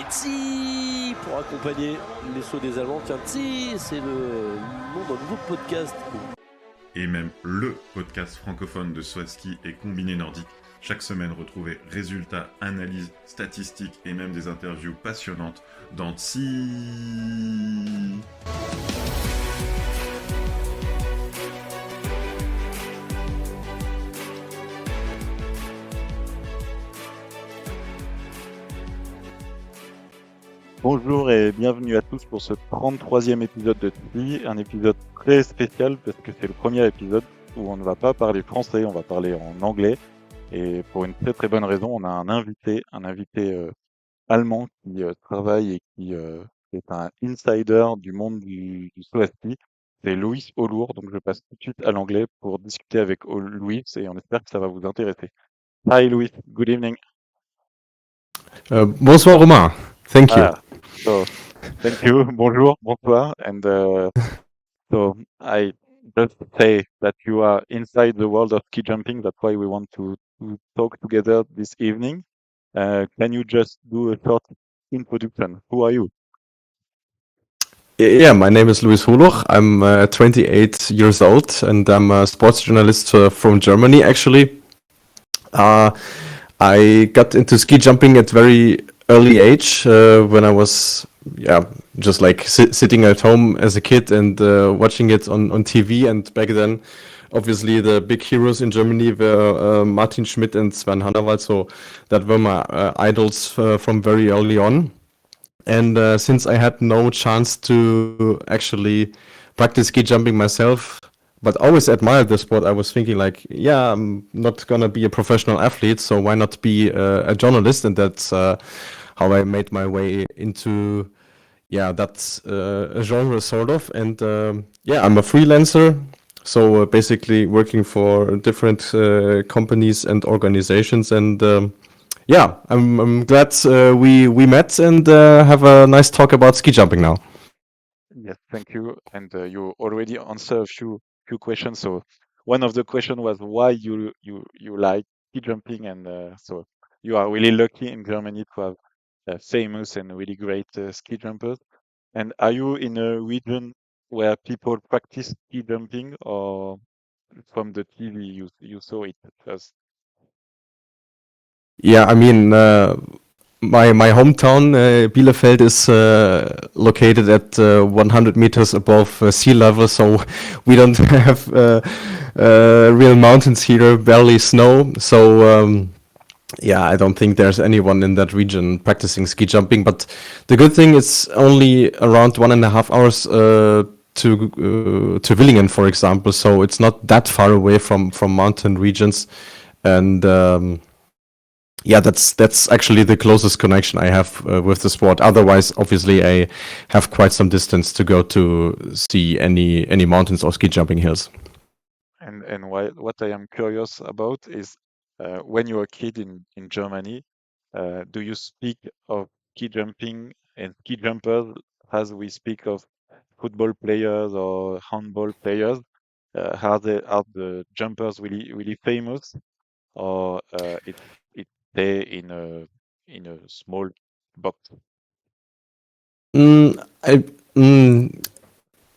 Tsi pour accompagner les sauts des Allemands. Tiens, Tsi, c'est le nom d'un nouveau podcast. Et même le podcast francophone de saut à ski et combiné nordique. Chaque semaine, retrouvez résultats, analyses, statistiques et même des interviews passionnantes dans Ziiiiiiiiiiieh. Bonjour et bienvenue à tous pour ce 33e épisode de Tsi, un épisode très spécial parce que c'est le premier épisode où on ne va pas parler français, on va parler en anglais. Et pour une très très bonne raison, on a un invité allemand qui travaille et qui est un insider du monde du saut à ski. C'est Luis HOLUCH, donc je passe tout de suite à l'anglais pour discuter avec Luis et on espère que ça va vous intéresser. Hi Luis, good evening. Bonsoir Romain, thank you. So, thank you. Bonjour, bonsoir. And so I just say that you are inside the world of ski jumping. That's why we want to talk together this evening. Can you just do a short introduction? Who are you? Yeah, my name is Luis HOLUCH. I'm 28 years old and I'm a sports journalist from Germany actually. I got into ski jumping at very early age when I was just like sitting at home as a kid and watching it on TV. And back then, obviously, the big heroes in Germany were Martin Schmidt and Sven Hannawald. So that were my idols from very early on. And since I had no chance to actually practice ski jumping myself, but always admired the sport, I was thinking like, yeah, I'm not gonna be a professional athlete, so why not be a journalist? And that's how I made my way into that genre sort of. And I'm a freelancer, so basically working for different companies and organizations. And I'm glad we met and have a nice talk about ski jumping now. Yes, thank you. And you already answered a few questions. So one of the questions was why you like ski jumping, and so you are really lucky in Germany to have famous and really great ski jumpers. And are you in a region where people practice ski jumping, or from the TV you saw it first? Yeah, I mean, my hometown, Bielefeld, is located at 100 meters above sea level, so we don't have real mountains here, barely snow. So I don't think there's anyone in that region practicing ski jumping. But the good thing is only around 1.5 hours to Willingen, for example. So it's not that far away from mountain regions, and that's actually the closest connection I have with the sport. Otherwise, obviously, I have quite some distance to go to see any mountains or ski jumping hills. And what I am curious about is when you were a kid in Germany, do you speak of ski jumping and ski jumpers as we speak of football players or handball players? Are the jumpers really famous, or it stay in a small box?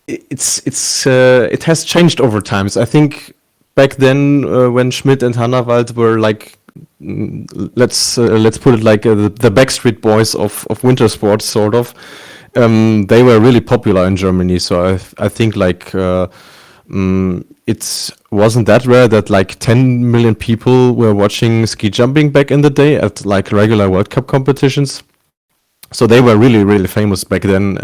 It has changed over times. I think back then when Schmidt and Hannawald were like, let's put it like the Backstreet Boys of winter sports, sort of. They were really popular in Germany, so I think like it wasn't that rare that like 10 million people were watching ski jumping back in the day at like regular World Cup competitions. So they were really, really famous back then,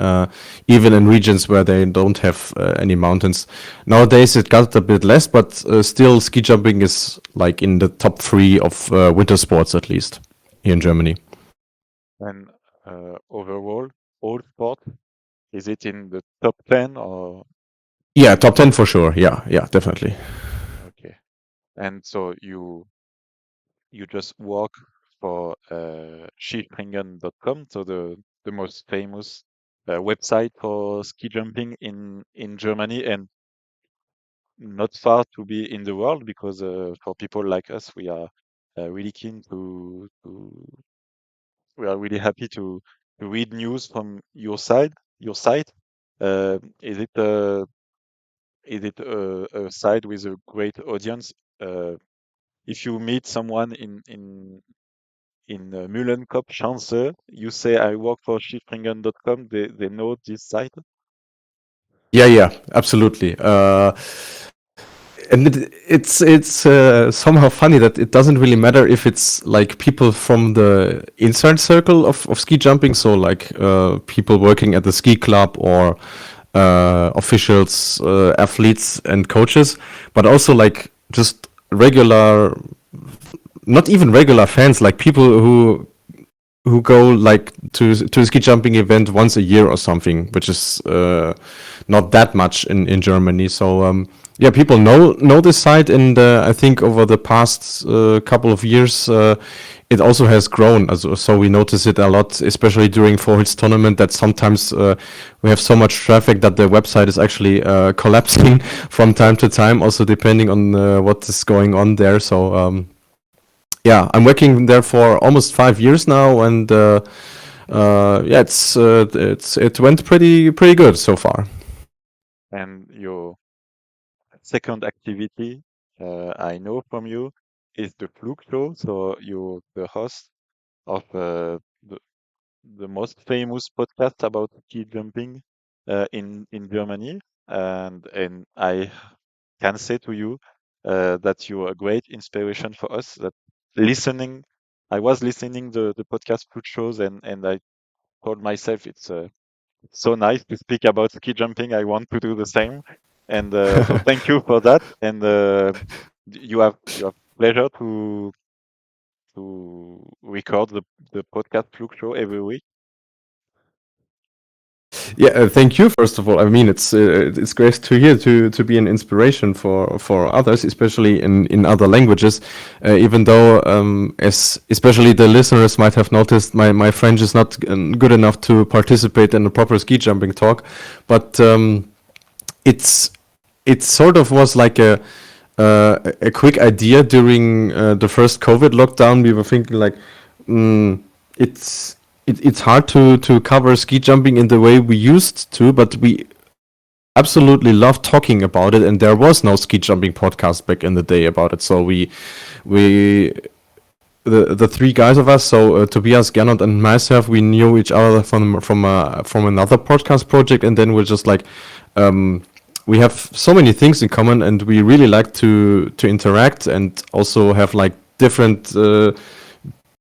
even in regions where they don't have any mountains. Nowadays it got a bit less, but still ski jumping is like in the top 3 of winter sports, at least here in Germany. And overall, all sport, is it in the top 10 or? Yeah, top 10 for sure. Yeah, definitely. Okay. And so you just work for skispringen.com, so the most famous website for ski jumping in Germany, and not far to be in the world, because for people like us, we are really keen we are really happy to read news from your site? Is it a site with a great audience? If you meet someone in Mühlenkopf, Chance, you say I work for Schiffringen.com, they know this site. Yeah, absolutely. And it's somehow funny that it doesn't really matter if it's like people from the inside circle of ski jumping, so like people working at the ski club or officials, athletes and coaches, but also like just regular, not even regular fans, like people who go like to a ski jumping event once a year or something, which is not that much in Germany. So yeah, people know this site, and I think over the past couple of years it also has grown. So we notice it a lot, especially during Vorhits tournament, that sometimes we have so much traffic that the website is actually collapsing from time to time, also depending on what is going on there. So yeah, I'm working there for almost 5 years now, and yeah, it went pretty good so far. And your second activity, I know from you, is the Flugshow. So you're the host of the most famous podcast about ski jumping in Germany, and I can say to you that you're a great inspiration for us. That listening, I was listening the podcast Flugshows, and I told myself it's so nice to speak about ski jumping. I want to do the same, and so thank you for that. And you have pleasure to record the podcast Flugshow every week. Yeah, thank you. First of all, I mean it's great to hear to be an inspiration for others, especially in other languages. Even though, as especially the listeners might have noticed, my French is not good enough to participate in a proper ski jumping talk, but it sort of was like a quick idea during the first COVID lockdown. We were thinking like, it's hard to cover ski jumping in the way we used to, but we absolutely love talking about it, and there was no ski jumping podcast back in the day about it. So we the three guys of us, so Tobias, Gernot, and myself, we knew each other from another podcast project, and then we're just like, we have so many things in common, and we really like to interact and also have like different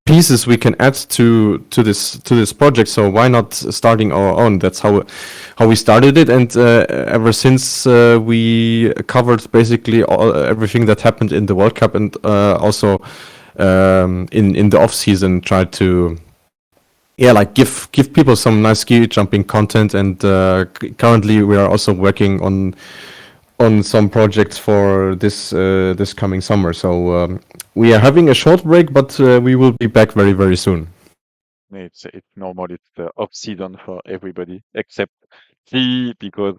pieces we can add to this project. So why not starting our own? That's how we started it, and ever since we covered basically everything that happened in the World Cup, and also in the off season tried to like give people some nice ski jumping content. And currently we are also working on some projects for this coming summer. So we are having a short break, but we will be back very, very soon. It's normal. It's the off season for everybody except me, because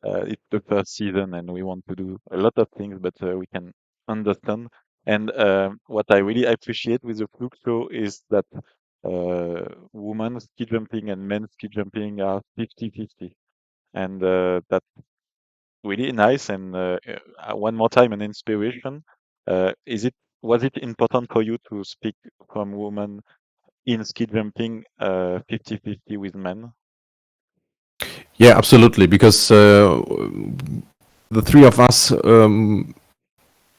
it's the first season and we want to do a lot of things, but we can understand. And what I really appreciate with the Flug Show is that women ski jumping and men ski jumping are 50-50. And that's really nice. And one more time, an inspiration. Was it important for you to speak from women in ski jumping 50-50 with men? Yeah, absolutely, because the three of us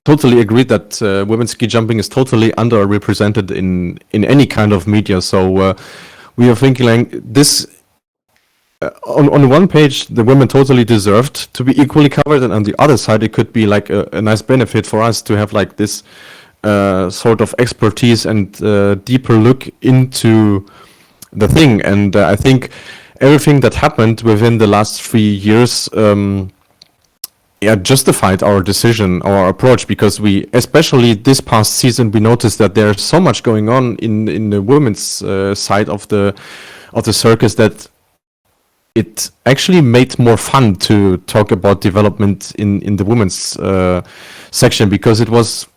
totally agreed that women's ski jumping is totally underrepresented in any kind of media. So we are thinking like this. On one page, the women totally deserved to be equally covered, and on the other side, it could be like a nice benefit for us to have like this sort of expertise and deeper look into the thing. And I think everything that happened within the last 3 years justified our decision, our approach, because we, especially this past season, we noticed that there's so much going on in the women's side of the circus that it actually made more fun to talk about development in the women's section, because it was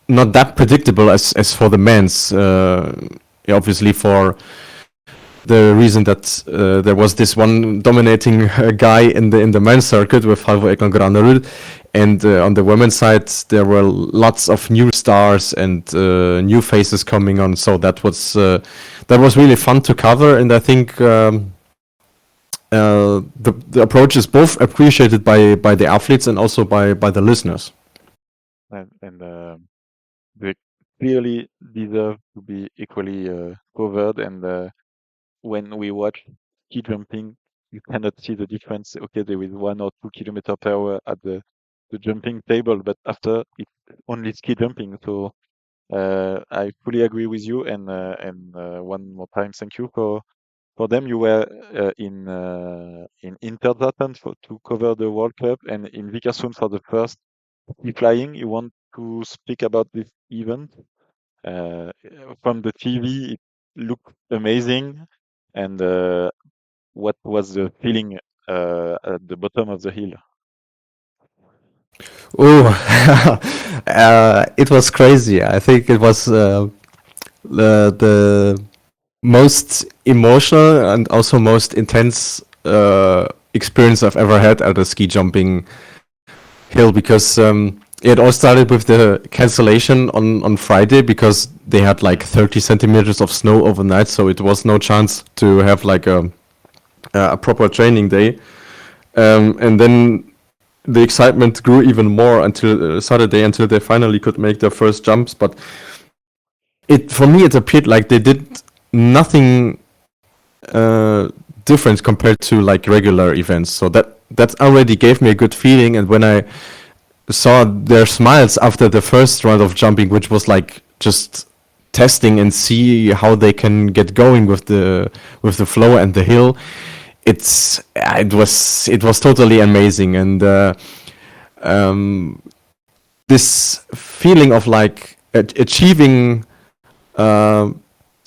not that predictable as for the men's. Obviously, for the reason that there was this one dominating guy in the men's circuit with Halvor Ekman Granerud, and on the women's side there were lots of new stars and new faces coming on. So that was really fun to cover, and I think the approach is both appreciated by the athletes and also by the listeners. And they clearly deserve to be equally covered. And when we watch ski jumping, you cannot see the difference. Okay, there is 1 or 2 kilometers per hour at the jumping table, but after it's only ski jumping. So I fully agree with you. And one more time, thank you for them. You were in Interzaten to cover the World Cup, and in Vikersund for the first ski flying. You want to speak about this event? From the TV, it looked amazing. And what was the feeling at the bottom of the hill? Oh, it was crazy. I think it was the most emotional and also most intense experience I've ever had at a ski jumping hill, because it all started with the cancellation on Friday because they had like 30 centimeters of snow overnight, so it was no chance to have like a proper training day. And then the excitement grew even more until Saturday, until they finally could make their first jumps. But for me, it appeared like they did nothing different compared to like regular events. So that already gave me a good feeling. And when I saw their smiles after the first round of jumping, which was like just testing and see how they can get going with the flow and the hill, it was totally amazing. And this feeling of like achieving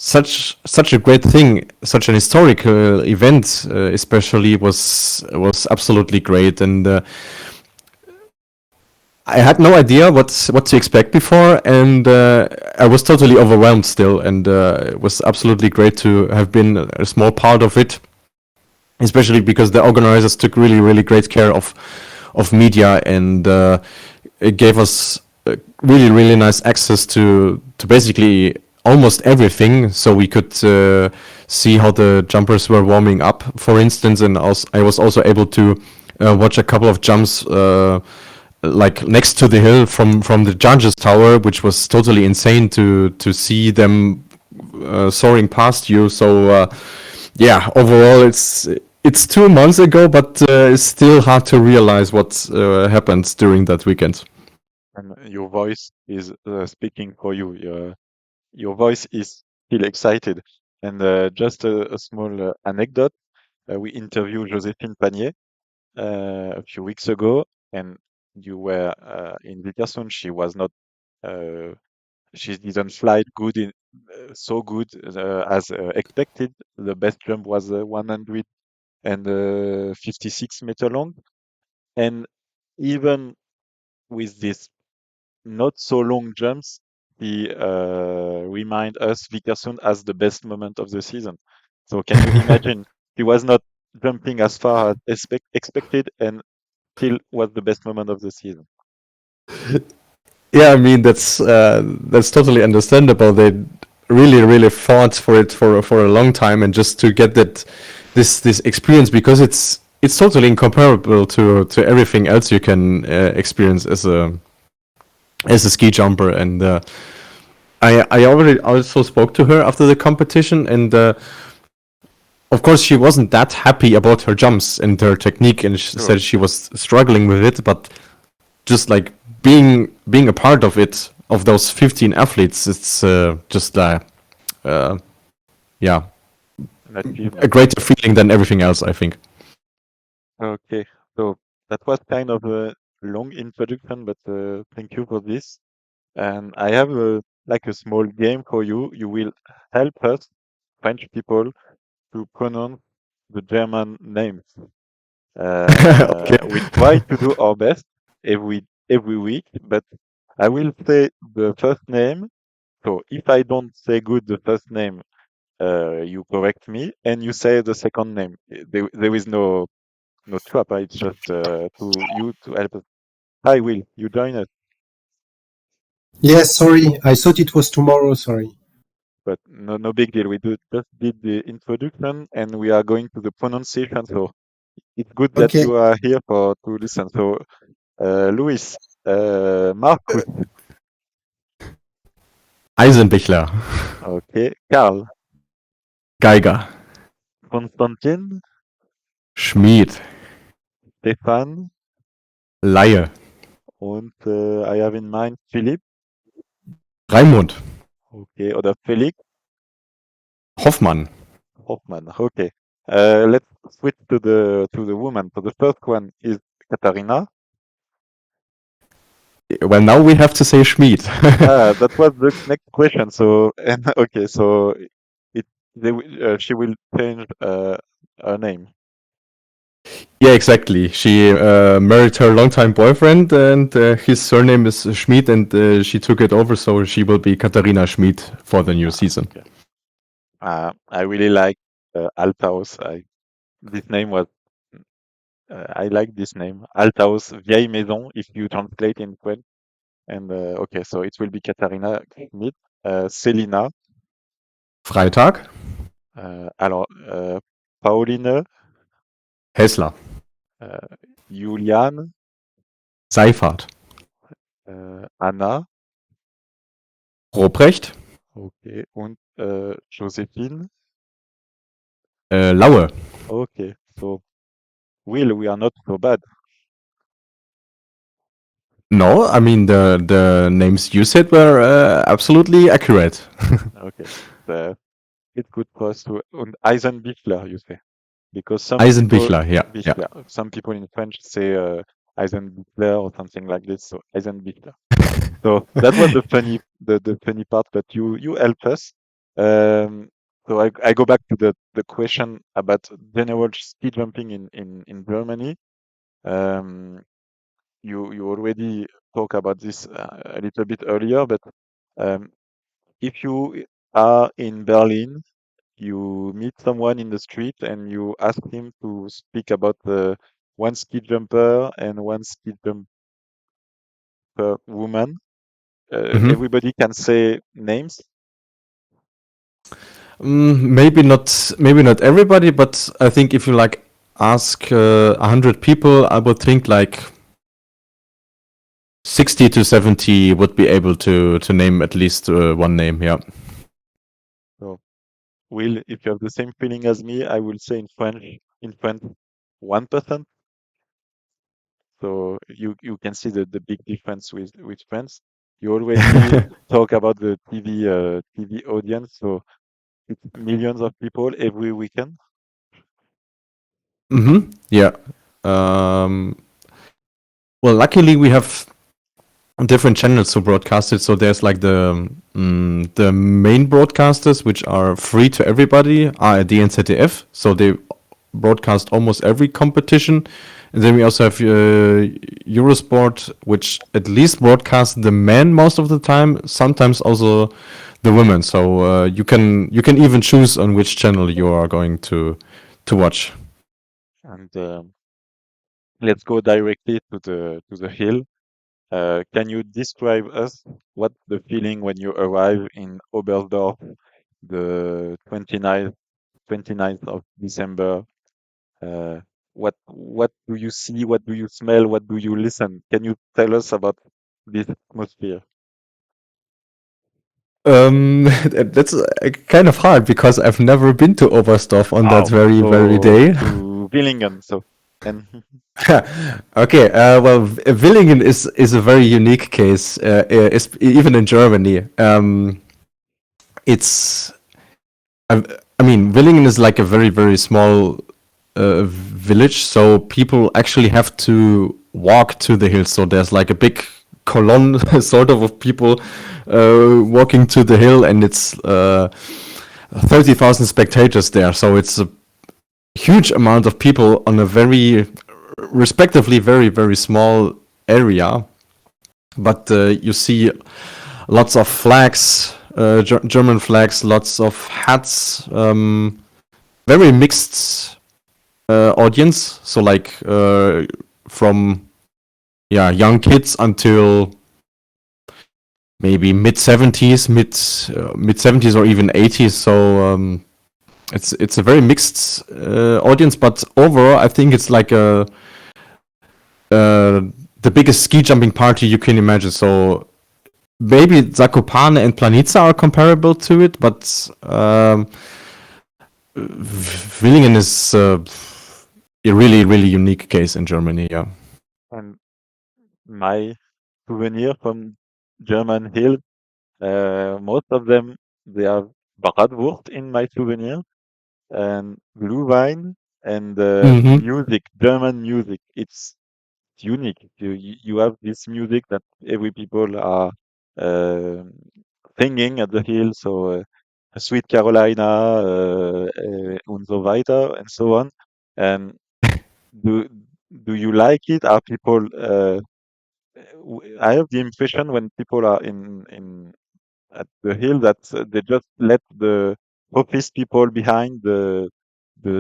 such a great thing, such an historical event, especially was absolutely great. And I had no idea what to expect before, and I was totally overwhelmed still. And it was absolutely great to have been a small part of it, especially because the organizers took really, really great care of media, and it gave us really, really nice access to basically almost everything, so we could see how the jumpers were warming up, for instance. And I was also able to watch a couple of jumps like next to the hill from the judges tower, which was totally insane to see them soaring past you. So yeah, overall it's 2 months ago, but it's still hard to realize what happened during that weekend. And your voice is speaking for you. Your voice is still excited. And just a small anecdote. We interviewed Joséphine Panier a few weeks ago, and you were in Vikersund. She was not. She didn't fly so good as expected. The best jump was 156 meter long, and even with this not so long jumps, he remind us Vikersund as the best moment of the season. So can you imagine? He was not jumping as far as expected, and still was the best moment of the season. Yeah, I mean that's totally understandable. They really, really fought for it for a long time, and just to get this experience, because it's totally incomparable to everything else you can experience as a ski jumper. And I already also spoke to her after the competition, and of course she wasn't that happy about her jumps and her technique, and she said she was struggling with it. But just like being a part of it, of those 15 athletes, it's just yeah, a greater feeling than everything else, I think. Okay, so that was kind of a long introduction, but thank you for this. And I have like a small game for you. You will help us, French people, to pronounce the German names. Okay. We try to do our best every week, but I will say the first name. So if I don't say good the first name, you correct me and you say the second name. There is no trap. It's just to you to help us. Hi, Will. You join us, Yes, sorry. I thought it was tomorrow. Sorry. but no big deal. We just did the introduction and we are going to the pronunciation. So it's good that Okay. you are here to listen. So, Luis, Marcus, Eisenbichler. okay, Karl, Geiger. Konstantin, Schmied. Stefan, Laie. und I have in mind Philipp, Raimund. okay, oder Felix Hoffmann. Hoffmann, okay. Let's switch to the woman. So the first one is Katharina. Well, now we have to say Schmied. That was the next question. So and okay, so she will change her name. Yeah, exactly. She married her longtime boyfriend, and his surname is Schmied, and she took it over, so she will be Katharina Schmied for the new season. Okay. I really like Althaus. This name was. I like this name, Althaus, vieille maison, if you translate in French. And okay, so it will be Katharina Schmidt, Selina. Freitag. Alors, Pauline, Hessler. Julian, Seifert. Anna, Robrecht. okay, und Josephine. Laue. Okay, so Will, we are not so bad. No, I mean the names you said were absolutely accurate. Okay, it's good for us to. Und Eisenbichler, you say, because some Eisenbichler, yeah. Bichler, some people in French say Eisenbichler or something like this. So Eisenbichler. So that was the funny part, but you help us. So I go back to the question about general ski jumping in Germany. You already talked about this a little bit earlier, but if you are in Berlin, you meet someone in the street and you ask him to speak about one ski jumper and one ski jumper woman. Mhm. Everybody can say names. Maybe not everybody, but I think if you like ask 100 people, I would think like 60 to 70 would be able to name at least one name. Yeah. So, Will, if you have the same feeling as me, I will say in French, 1%. So you can see the big difference with France. You already talk about the TV audience, so it's millions of people every weekend. Mm-hmm. Yeah. Well, luckily we have different channels to broadcast it. So there's like the main broadcasters, which are free to everybody, ARD and ZDF. So they broadcast almost every competition. And then we also have Eurosport, which at least broadcasts the men most of the time, sometimes also the women. So you can even choose on which channel you are going to watch. And let's go directly to the hill. Can you describe us what the feeling when you arrive in Oberstdorf, the 29th of December? What do you see? What do you smell? What do you listen? Can you tell us about this atmosphere? That's kind of hard because I've never been to Oberstdorf on that very day. To Willingen, so and Okay, well, Willingen is a very unique case, even in Germany. It's, I mean, Willingen is like a very, very small village, so people actually have to walk to the hill. So there's like a big column, sort of people walking to the hill, and it's 30,000 spectators there. So it's a huge amount of people on a very, respectively, very, very small area. But you see lots of flags German flags, lots of hats, very mixed audience. So like from young kids until maybe mid 70s or even 80s. So it's a very mixed audience, but overall I think it's like the biggest ski jumping party you can imagine. So maybe Zakopane and Planica are comparable to it, but Villingen is a really, really unique case in Germany. Yeah. And my souvenir from German hill, most of them, they have Bratwurst in my souvenir and Glühwein and Mhm. music, German music. It's unique. You have this music that every people are uh, singing at the hill. So Sweet Carolina und so weiter and so on. And do do you like it? Are people? I have the impression when people are in at the hill that they just let the office people behind, the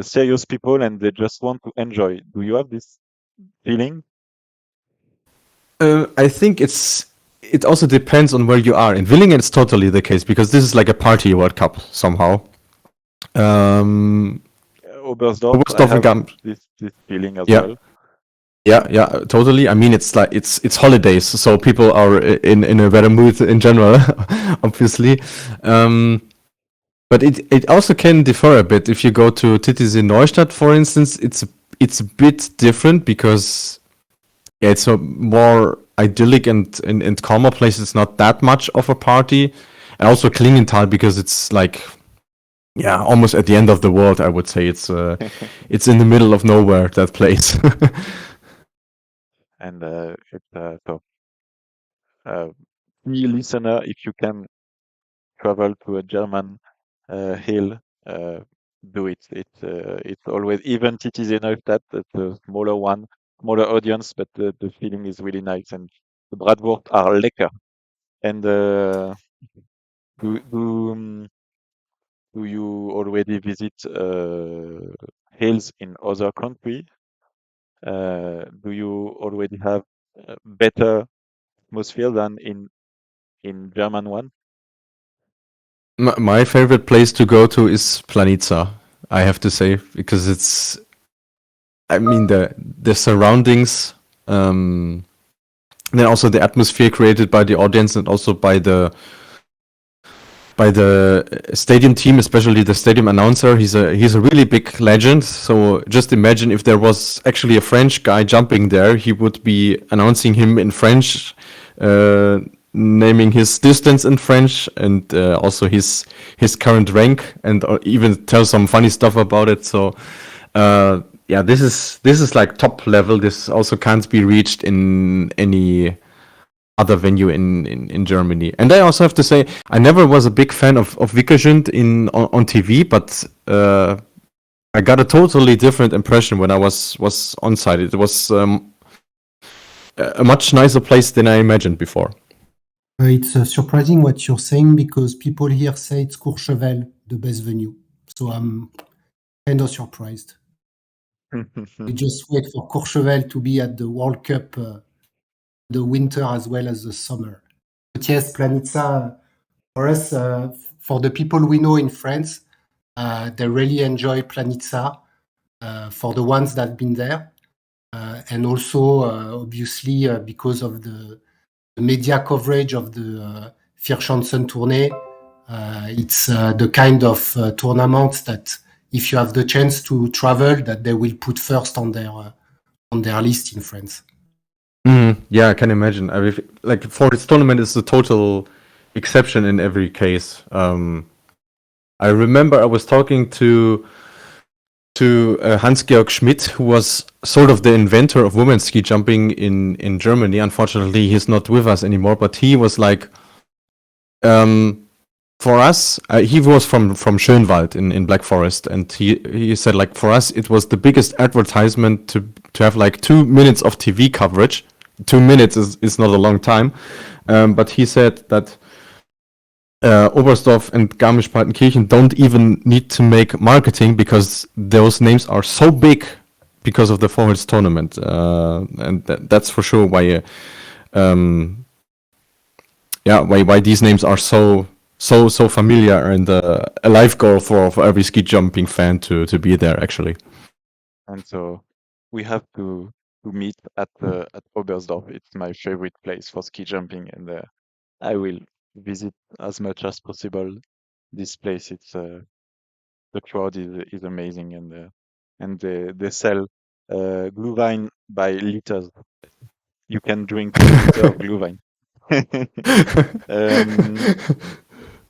serious people, and they just want to enjoy. Do you have this feeling? I think it also depends on where you are. In Villingen, it's totally the case because this is like a party World Cup somehow. Oberstdorf, I Oberstdorf and have Gam- this feeling as Yeah. well. Yeah, totally. I mean, it's like it's holidays, so people are in a better mood in general, obviously. But it also can differ a bit. If you go to Titisee Neustadt, for instance, it's a bit different because it's a more idyllic and calmer place. It's not that much of a party. And also Klingenthal because it's like almost at the end of the world. I would say it's in the middle of nowhere, that place. And dear listener, if you can travel to a German hill, do it. It's always, even Titisee Neustadt, it's a smaller one, smaller audience, but the feeling is really nice. And the Bratwurst are lecker. And do do um, do you already visit hills in other countries? Do you already have better atmosphere than in German one? My favorite place to go to is Planica, I have to say, because I mean, the surroundings, then also the atmosphere created by the audience and also by the stadium team, especially the stadium announcer. He's a really big legend. So just imagine if there was actually a French guy jumping there, he would be announcing him in French, naming his distance in French and also his current rank, and even tell some funny stuff about it. So this is like top level. This also can't be reached in any other venue in Germany. And I also have to say, I never was a big fan of Vikersund on TV, but I got a totally different impression when I was on site. It was a much nicer place than I imagined before. It's surprising what you're saying because people here say it's Courchevel, the best venue. So I'm kind of surprised. We just wait for Courchevel to be at the World Cup, the winter as well as the summer. But yes, Planica, for us, for the people we know in France, they really enjoy Planica for the ones that have been there. And also, obviously, because of the media coverage of the Vierschanzen tournée, it's the kind of tournament that if you have the chance to travel, that they will put first on their list in France. Yeah, I can imagine. I mean, like for this tournament, it's a total exception in every case. I remember I was talking to Hans-Georg Schmidt, who was sort of the inventor of women's ski jumping in Germany. Unfortunately, he's not with us anymore, but he was like, for us, he was from Schönwald in Black Forest, and he said, like, for us, it was the biggest advertisement to have like 2 minutes of TV coverage. 2 minutes is not a long time, but he said that Oberstdorf and Garmisch-Partenkirchen don't even need to make marketing because those names are so big because of the Vorwärts tournament, and that's for sure why why these names are so familiar and a life goal for every ski jumping fan to be there actually. And so we have to meet at Oberstdorf. It's my favorite place for ski jumping, and I will visit as much as possible this place. It's the crowd is amazing, and they sell Glühwein by liters. You can drink a liter of Glühwein.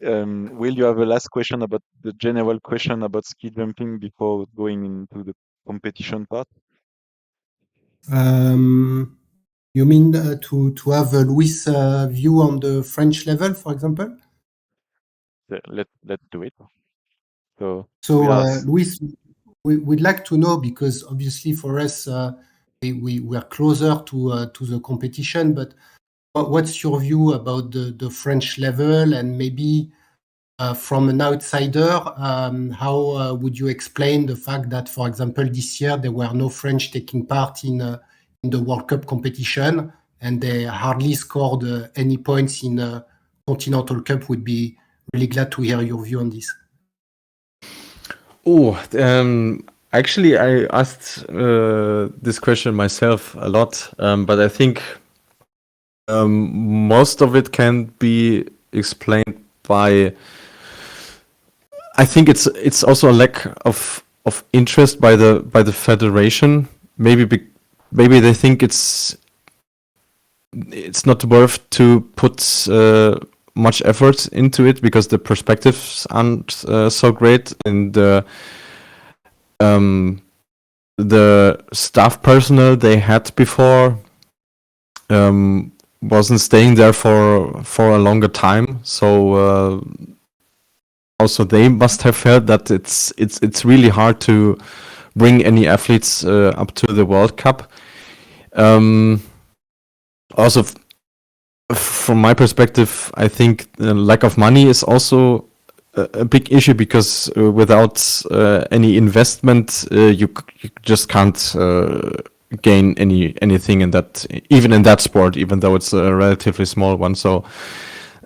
Will, you have a last question about the general question about ski jumping before going into the competition part? You mean to have a Luis view on the French level, for example? Let's do it. So Luis, we'd like to know, because obviously for us, we are closer to the competition, but what's your view about the French level, and maybe from an outsider, how would you explain the fact that, for example, this year there were no French taking part in the World Cup competition, and they hardly scored any points in the Continental Cup? Would be really glad to hear your view on this. Actually, I asked this question myself a lot, but I think most of it can be explained by. I think it's also a lack of interest by the federation. Maybe they think it's not worth to put much effort into it because the perspectives aren't so great, and the staff personnel they had before wasn't staying there for a longer time. So also they must have felt that it's really hard to bring any athletes up to the World Cup. Also, from my perspective, I think the lack of money is also a big issue, because without any investment, you just can't gain anything in that, even in that sport, even though it's a relatively small one. So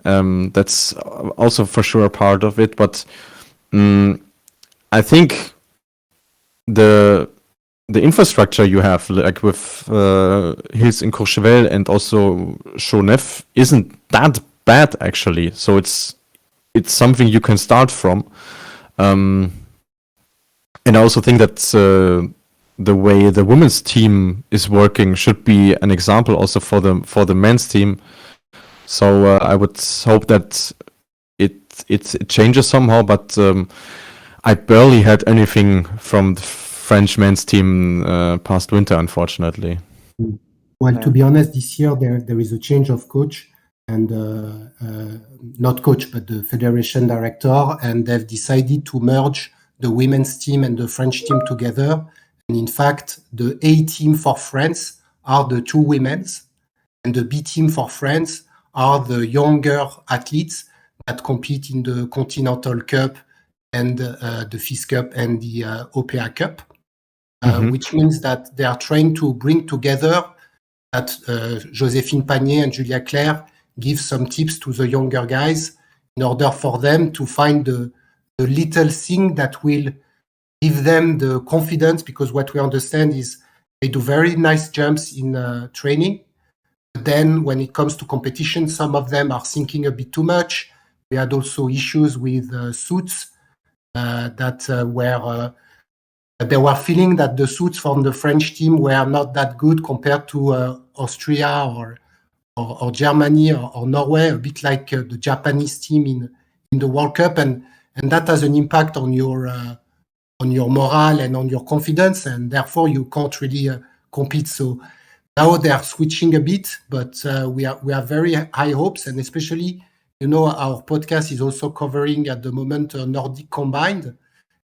that's also for sure a part of it. But I think the infrastructure you have, like with Hills in Courchevel and also Chauneuf, isn't that bad actually. So it's something you can start from. And I also think that the way the women's team is working should be an example also for the men's team. So I would hope that it changes somehow. But I barely heard anything from the French men's team past winter, unfortunately. Well, to be honest, this year there is a change of coach, and not coach, but the federation director, and they've decided to merge the women's team and the French team together. And in fact, the A team for France are the two women's, and the B team for France are the younger athletes that compete in the Continental Cup and the FIS Cup and the OPA Cup, which means that they are trying to bring together that Joséphine Panier and Julia Claire give some tips to the younger guys in order for them to find the little thing that will give them the confidence, because what we understand is they do very nice jumps in training. But then when it comes to competition, some of them are thinking a bit too much. We had also issues with suits that were they were feeling that the suits from the French team were not that good compared to Austria or Germany or Norway, a bit like the Japanese team in the World Cup, and that has an impact on your morale and on your confidence, and therefore you can't really compete. So now they are switching a bit, but we have very high hopes, and especially, our podcast is also covering at the moment Nordic combined,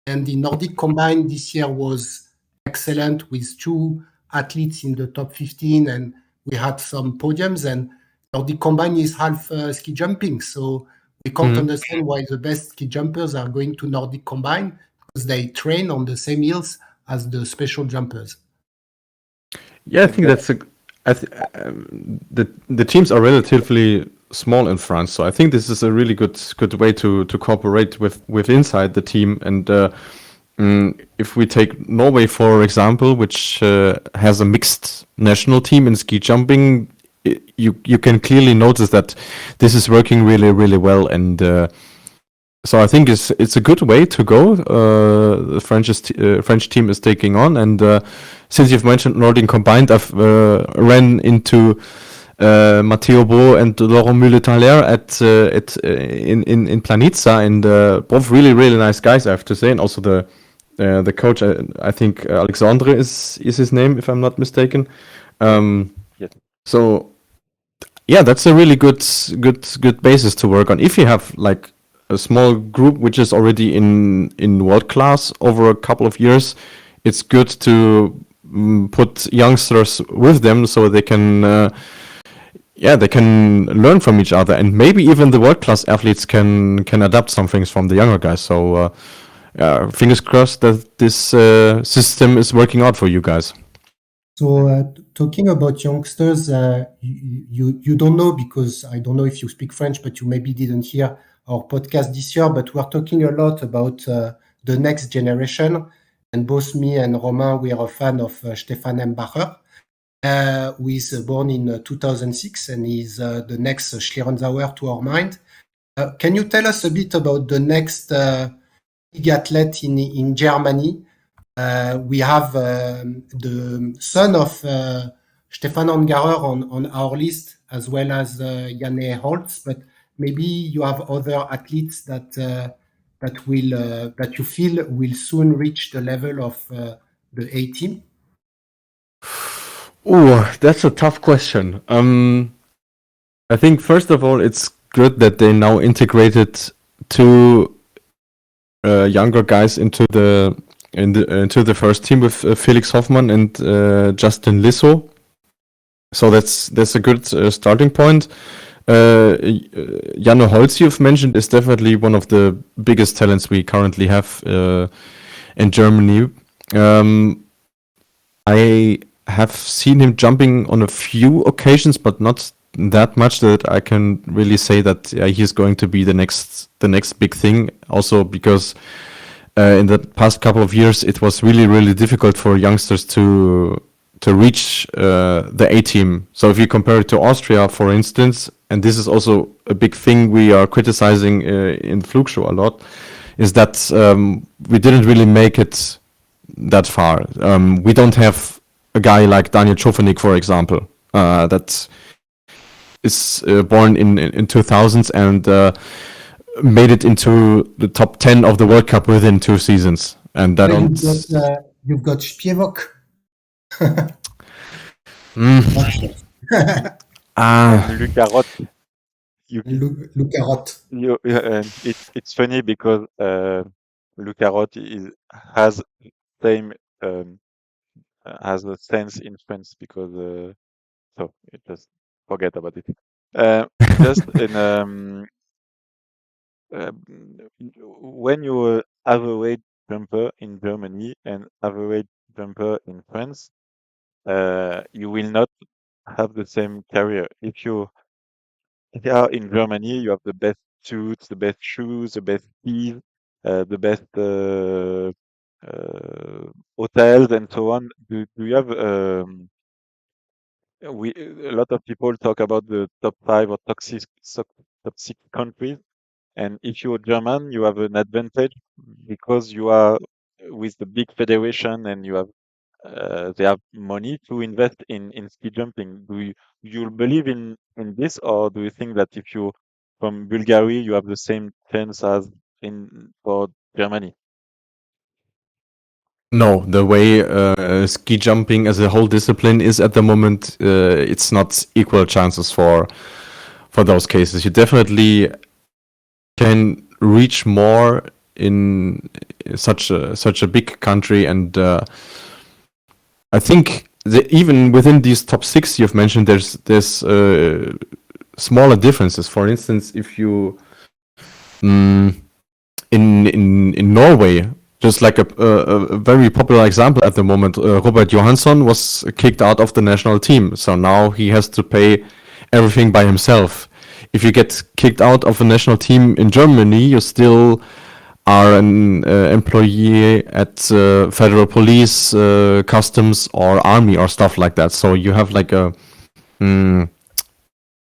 and the Nordic combined this year was excellent with 2 athletes in the top 15, and we had some podiums, and Nordic combined is half ski jumping. So We can't understand why the best ski jumpers are going to Nordic combine, because they train on the same hills as the special jumpers. Yeah, I think the teams are relatively small in France, so I think this is a really good way to cooperate with inside the team. And if we take Norway, for example, which has a mixed national team in ski jumping, you can clearly notice that this is working really, really well. And so I think it's a good way to go. The French team is taking on, and since you've mentioned Nordic combined, I've ran into Matteo Bo and Laurent Müller-Thaler in Planica, and both really, really nice guys, I have to say. And also the coach, I think Alexandre is his name, if I'm not mistaken. Yes. So yeah, that's a really good basis to work on. If you have like a small group which is already in world class over a couple of years, it's good to put youngsters with them so they can they can learn from each other, and maybe even the world class athletes can adapt some things from the younger guys. So fingers crossed that this system is working out for you guys. So talking about youngsters, you don't know, because I don't know if you speak French, but you maybe didn't hear our podcast this year, but we're talking a lot about the next generation. And both me and Romain, we are a fan of Stefan Embacher, who is born in 2006, and he's the next Schlierenzauer to our mind. Can you tell us a bit about the next big athlete in Germany? We have the son of Stefan Angerer on our list, as well as Janne Holtz, but maybe you have other athletes that you feel will soon reach the level of the A team. Oh, that's a tough question. I think first of all, it's good that they now integrated two younger guys into the first team with Felix Hoffmann and Justin Lissow. So that's a good starting point. Janne Holtz, you've mentioned, is definitely one of the biggest talents we currently have in Germany. I have seen him jumping on a few occasions, but not that much that I can really say that he's going to be the next big thing. Also because in the past couple of years, it was really, really difficult for youngsters to reach the A team. So if you compare it to Austria, for instance, and this is also a big thing we are criticizing in Flugshow a lot, is that we didn't really make it that far. We don't have a guy like Daniel Čoferník, for example, that is born in 2000s and made it into the top 10 of the World Cup within 2 seasons. And that you've got Śpiewok. Luca Roth. Luca Roth. It's funny because Luca Roth has the sense in France, because so just forget about it. Just in when you average jumper in Germany and average jumper in France, you will not have the same career. If you are in Germany, you have the best suits, the best shoes, the best skis, the best hotels, and so on. Do you have a lot of people talk about the top 5 or top 6 countries, and if you're German, you have an advantage because you are with the big federation and you have they have money to invest in ski jumping. Do you believe in this, or do you think that if you from Bulgaria you have the same chance as for Germany? No, the way ski jumping as a whole discipline is at the moment, it's not equal chances for those cases. You definitely can reach more in such a big country, and I think even within these top 6 you've mentioned, there's smaller differences. For instance, if you mm, in Norway, just like a very popular example at the moment, Robert Johansson was kicked out of the national team, so now he has to pay everything by himself. If you get kicked out of a national team in Germany, you still are an employee at federal police, customs, or army or stuff like that. So you have like a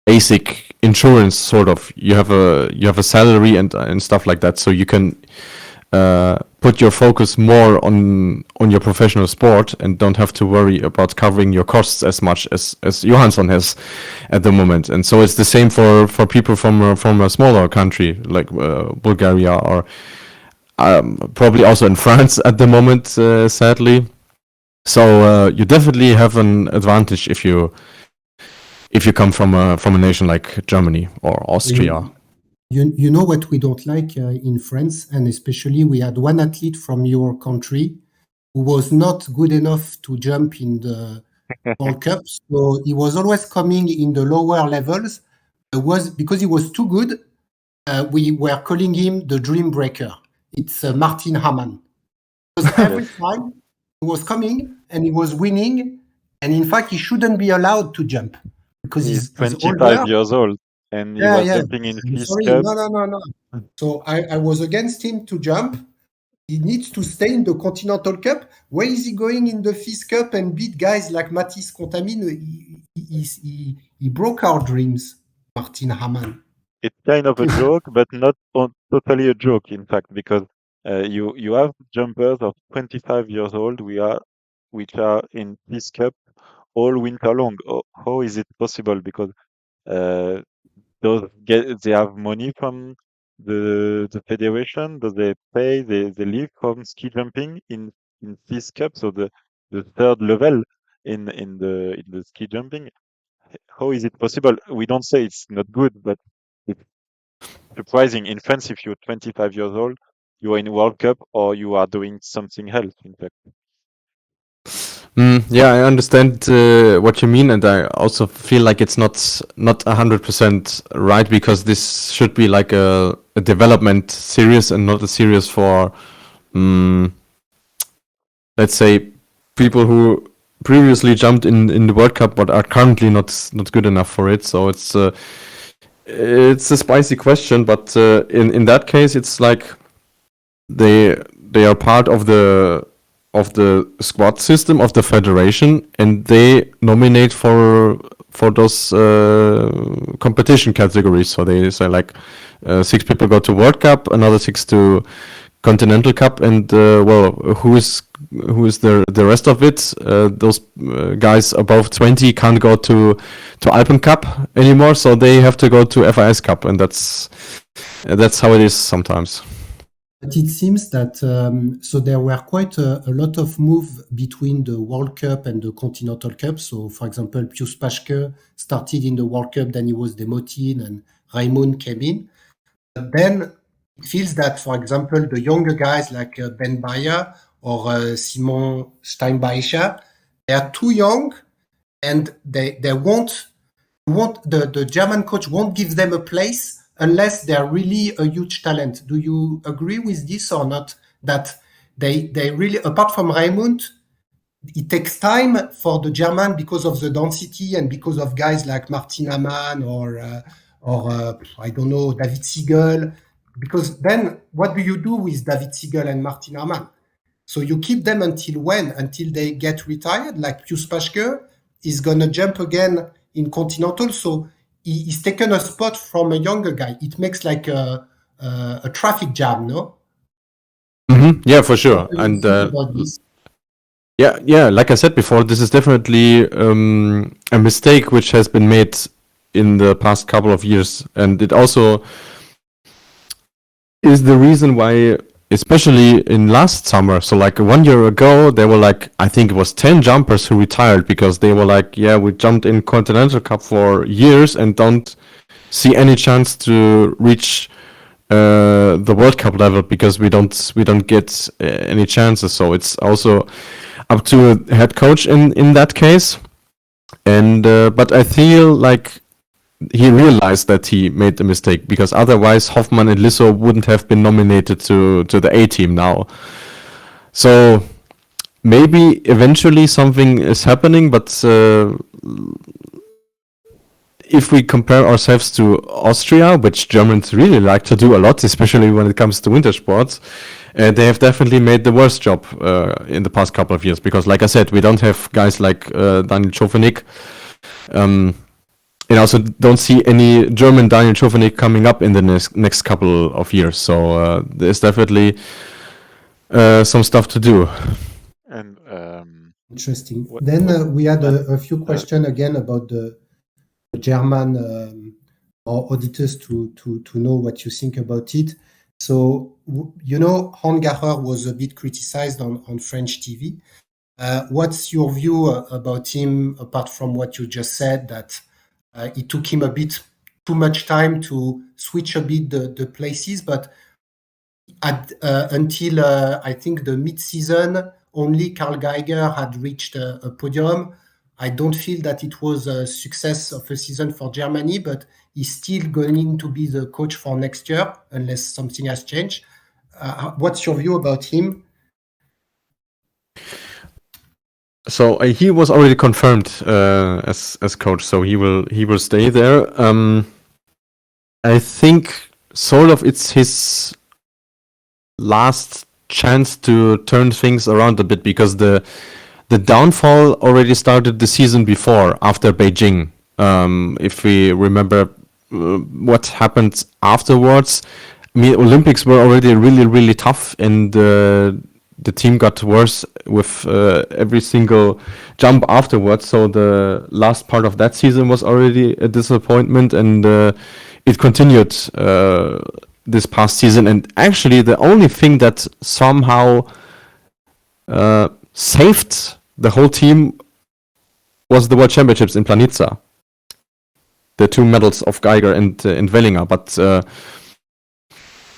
basic insurance sort of. You have a salary and stuff like that. So you can put your focus more on your professional sport and don't have to worry about covering your costs as much as Johansson has at the moment. And so it's the same for people from a smaller country like Bulgaria or probably also in France at the moment, sadly. So you definitely have an advantage if you come from a nation like Germany or Austria. You know what we don't like in France, and especially we had one athlete from your country who was not good enough to jump in the World Cup, so he was always coming in the lower levels. Because he was too good, we were calling him the Dream Breaker. It's Martin Hamann. Because every time he was coming and he was winning, and in fact he shouldn't be allowed to jump because He's he's 25 older. years old, and he was jumping in I'm Fist sorry. Cup. No. So I was against him to jump. He needs to stay in the Continental Cup. Where is he going in the Fist Cup and beat guys like Mathis Contamine? He broke our dreams, Martin Hamann. It's kind of a joke, but not totally a joke, in fact, because you have jumpers of 25 years old which are in Fist Cup all winter long. How is it possible? Because they have money from the federation? Do they pay? They live from ski jumping in Fist Cup, so the third level in the ski jumping. How is it possible? We don't say it's not good, but it's surprising. In France, if you're 25 years old, you are in World Cup or you are doing something else, in fact. Yeah, I understand what you mean, and I also feel like it's not 100% right, because this should be like a development series and not a series for, let's say, people who previously jumped in the World Cup but are currently not good enough for it. So it's a spicy question, but in that case, it's like they are part of the squad system of the federation, and they nominate for those competition categories. So they say like 6 people go to World Cup, another 6 to Continental Cup, and who is the rest of it? Those guys above 20 can't go to Alpen Cup anymore, so they have to go to FIS Cup, and that's how it is sometimes. But it seems that so there were quite a lot of move between the World Cup and the Continental Cup. So, for example, Pius Paschke started in the World Cup, then he was demoted, and Raimund came in. But then it feels that, for example, the younger guys like Ben Bayer or Simon Steinbeicher, they are too young, and they won't the German coach won't give them a place unless they're really a huge talent. Do you agree with this or not? That they really, apart from Raimund, it takes time for the German because of the density and because of guys like Martin Hamann or I don't know, David Siegel. Because then what do you do with David Siegel and Martin Hamann? So you keep them until when? Until they get retired? Like Pius Paschke is going to jump again in Continental. So he's taken a spot from a younger guy. It makes like a traffic jam, no? Mm-hmm. Yeah, for sure. And yeah, like I said before, this is definitely a mistake which has been made in the past couple of years, and it also is the reason why, especially in last summer, so like 1 year ago, there were like, I think it was 10 jumpers who retired because they were like, yeah, we jumped in Continental Cup for years and don't see any chance to reach the World Cup level because we don't get any chances. So it's also up to a head coach in that case. And but I feel like he realized that he made a mistake, because otherwise Hoffmann and Lissow wouldn't have been nominated to the A team now. So maybe eventually something is happening, but if we compare ourselves to Austria, which Germans really like to do a lot, especially when it comes to winter sports, they have definitely made the worst job in the past couple of years, because like I said, we don't have guys like Daniel Čoferník. And also don't see any German Daniel Čoferník coming up in the next couple of years. So there's definitely some stuff to do. And Interesting. Then we had a few questions again about the German or auditors to know what you think about it. So, Hangacher was a bit criticized on French TV. What's your view about him, apart from what you just said, that it took him a bit too much time to switch a bit the places, but until I think the mid-season, only Karl Geiger had reached a podium. I don't feel that it was a success of a season for Germany, but he's still going to be the coach for next year, unless something has changed. What's your view about him? So he was already confirmed as coach, so he will stay there. I think sort of it's his last chance to turn things around a bit, because the downfall already started the season before, after Beijing. If we remember what happened afterwards, I mean, Olympics were already really, really tough, and the team got worse with every single jump afterwards. So the last part of that season was already a disappointment, and it continued this past season. And actually, the only thing that somehow saved the whole team was the World Championships in Planica. The 2 medals of Geiger and Wellinger, but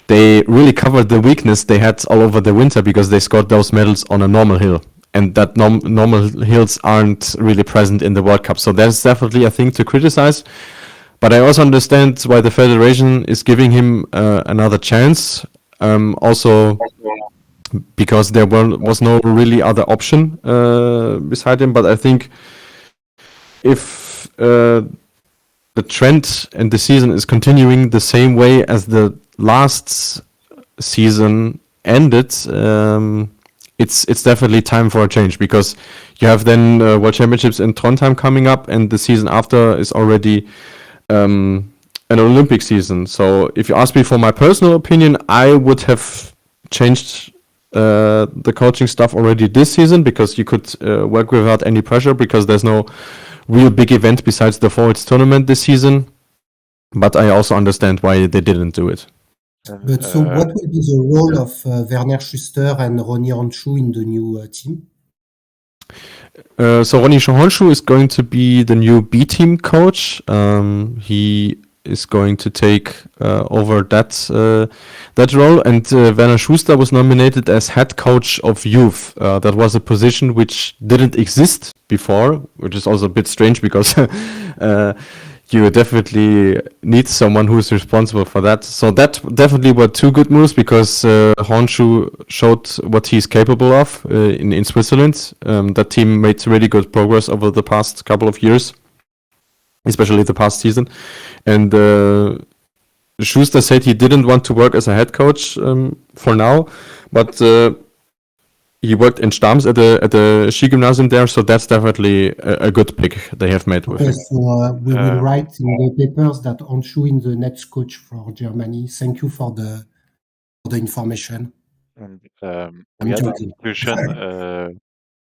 they really covered the weakness they had all over the winter, because they scored those medals on a normal hill, and that normal hills aren't really present in the World Cup. So that's definitely a thing to criticize. But I also understand why the federation is giving him another chance. Also, because there was no really other option beside him. But I think if the trend and the season is continuing the same way as the last season ended, it's definitely time for a change, because you have then World Championships in Trondheim coming up, and the season after is already an Olympic season. So if you ask me for my personal opinion, I would have changed the coaching stuff already this season, because you could work without any pressure, because there's no real big event besides the Forwards tournament this season. But I also understand why they didn't do it. But so what will be the role of Werner Schuster and Ronny Honshu in the new team? So Ronny Honshu is going to be the new B team coach. He is going to take over that role, and Werner Schuster was nominated as head coach of youth. That was a position which didn't exist before, which is also a bit strange, because you definitely need someone who is responsible for that. So that definitely were 2 good moves, because Honshu showed what he's capable of in Switzerland. That team made really good progress over the past couple of years, especially the past season. And Schuster said he didn't want to work as a head coach for now, but he worked in Stams at the Skigymnasium there, so that's definitely a good pick they have made with him. So we will write in the papers that Honshu is the next coach for Germany. Thank you for the information. And we had a discussion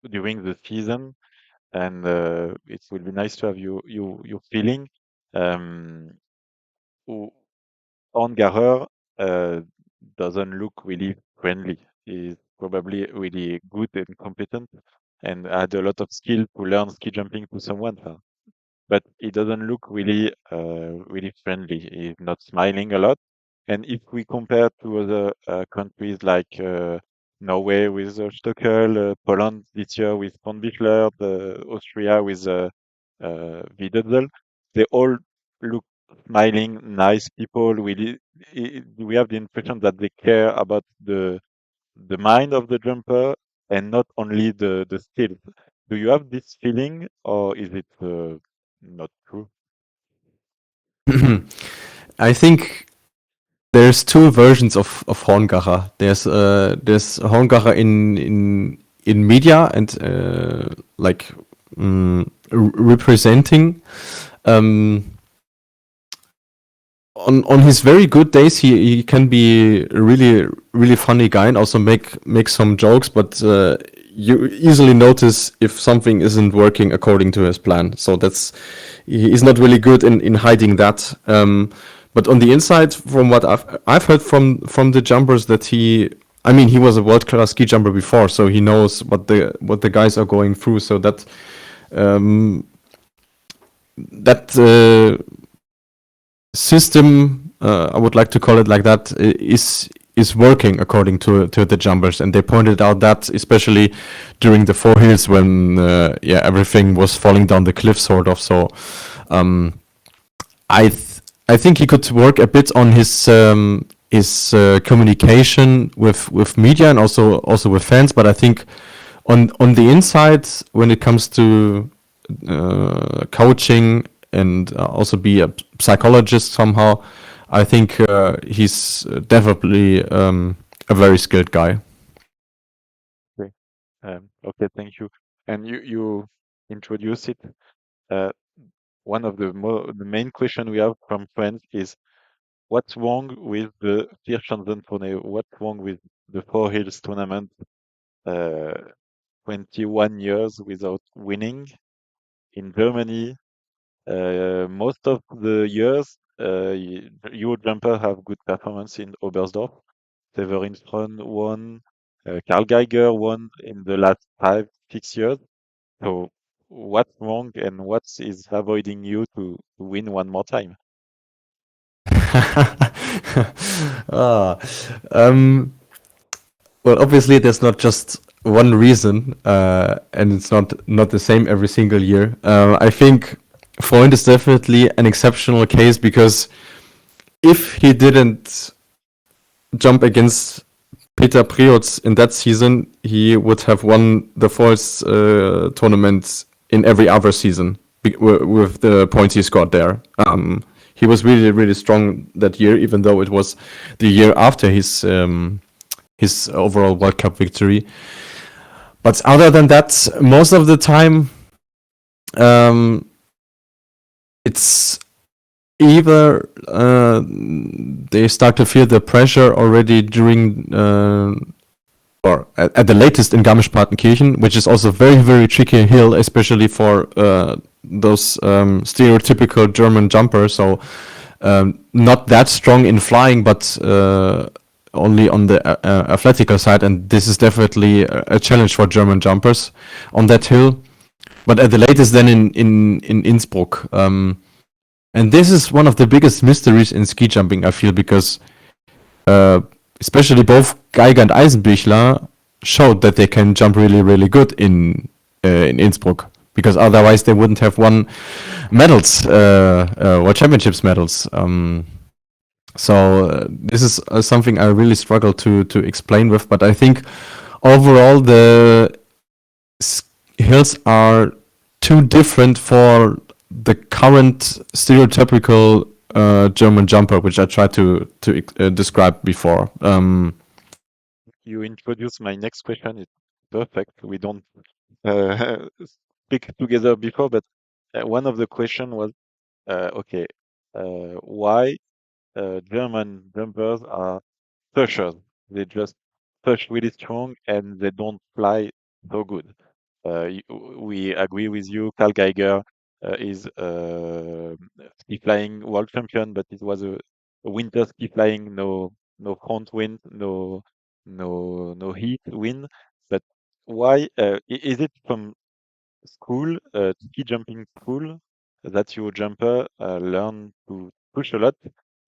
during the season, and it will be nice to have your feeling. Hangacher doesn't look really friendly. He's probably really good and competent, and had a lot of skill to learn ski jumping to someone. But he doesn't look really friendly. He's not smiling a lot. And if we compare to other countries like Norway with Stockel, Poland this year with von Bichler, Austria with Wiedezel, they all look smiling, nice people. We have the impression that they care about the mind of the jumper and not only the skills. Do you have this feeling, or is it not true? I think there's two versions of Horngacher. There's Horngacher in media and like representing. On his very good days, he can be a really funny guy and also make some jokes, but you easily notice if something isn't working according to his plan. So he's not really good in hiding that. But on the inside, from what I've heard from the jumpers, that he was a world class ski jumper before, so he knows what the guys are going through. So that system, I would like to call it like that, is working according to the jumpers, and they pointed out that especially during the four hills when everything was falling down the cliff, sort of. So I think he could work a bit on his communication with media and also with fans, but I think on the inside, when it comes to coaching and also be a psychologist somehow, I think he's definitely a very skilled guy. Okay. Okay, thank you. And you introduce it. One of the main question we have from friends is, what's wrong with the Vierschanzentournee? What's wrong with the Four Hills tournament? 21 years without winning in Germany. Most of the years, your jumper have good performance in Oberstdorf. Severin Fron won. Karl Geiger won in the last 5-6 years. So what's wrong and what is avoiding you to win one more time? Ah, well, obviously, there's not just one reason, and it's not the same every single year. I think Freund is definitely an exceptional case because if he didn't jump against Peter Preutz in that season, he would have won the Falls tournament in every other season with the points he scored there. He was really, really strong that year, even though it was the year after his overall World Cup victory. But other than that, most of the time, it's either they start to feel the pressure already during or at the latest in Garmisch-Partenkirchen, which is also very, very tricky hill, especially for those stereotypical German jumpers. So not that strong in flying, but only on the athletical side. And this is definitely a challenge for German jumpers on that hill. But at the latest then in Innsbruck. And this is one of the biggest mysteries in ski jumping, I feel, because especially both Geiger and Eisenbichler showed that they can jump really, really good in Innsbruck, because otherwise they wouldn't have won medals, World Championships medals. So this is something I really struggle to explain with, but I think overall the hills are too different for the current stereotypical German jumper, which I tried to describe before. You introduced my next question. It's perfect. We don't speak together before, but one of the question was, okay, why German jumpers are pushers? They just push really strong and they don't fly so good. We agree with you. Karl Geiger is ski flying world champion, but it was a winter ski flying, no front wind, no heat wind. But why is it from school, ski jumping school, that your jumper learn to push a lot,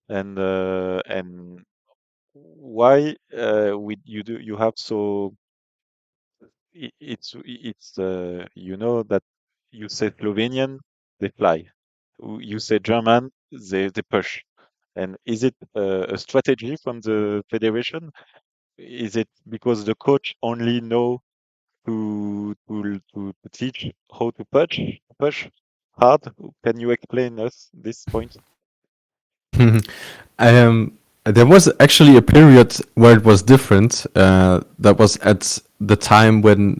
and why you have so it's you know that you say Slovenian, they fly. You say German, they push. And is it a strategy from the federation? Is it because the coach only know to teach how to push hard? Can you explain us this point? um, there was actually a period where it was different. That was at the time when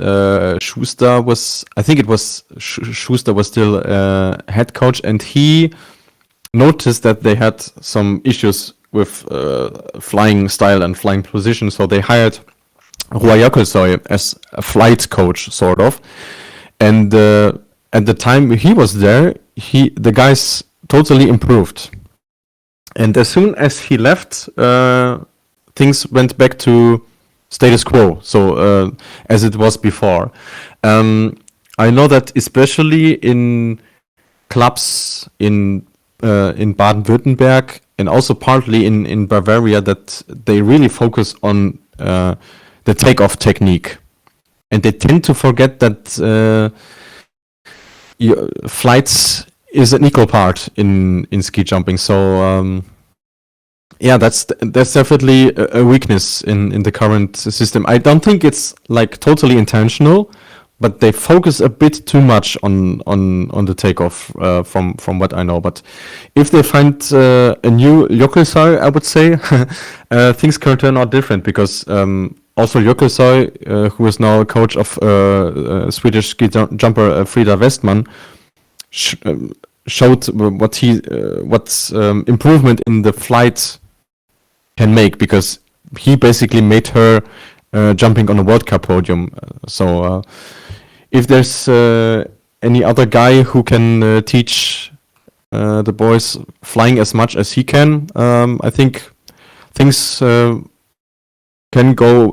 Schuster was, I think it was Schuster was still head coach, and he noticed that they had some issues with flying style and flying position, so they hired Roy Jökulsøy as a flight coach, sort of. And at the time he was there, the guys totally improved. And as soon as he left, things went back to status quo, so as it was before. I know that especially in clubs in Baden-Württemberg and also partly in Bavaria, that they really focus on the takeoff technique, and they tend to forget that flights is an equal part in ski jumping. So yeah, that's definitely a weakness in the current system. I don't think it's like totally intentional, but they focus a bit too much on the takeoff from what I know. But if they find a new Jökulsøy, I would say things can turn out different, because also Jökulsøy, who is now a coach of Swedish ski jumper Frida Westman, showed what improvement in the flight can make, because he basically made her jumping on a World Cup podium. So if there's any other guy who can teach the boys flying as much as he can, I think things can go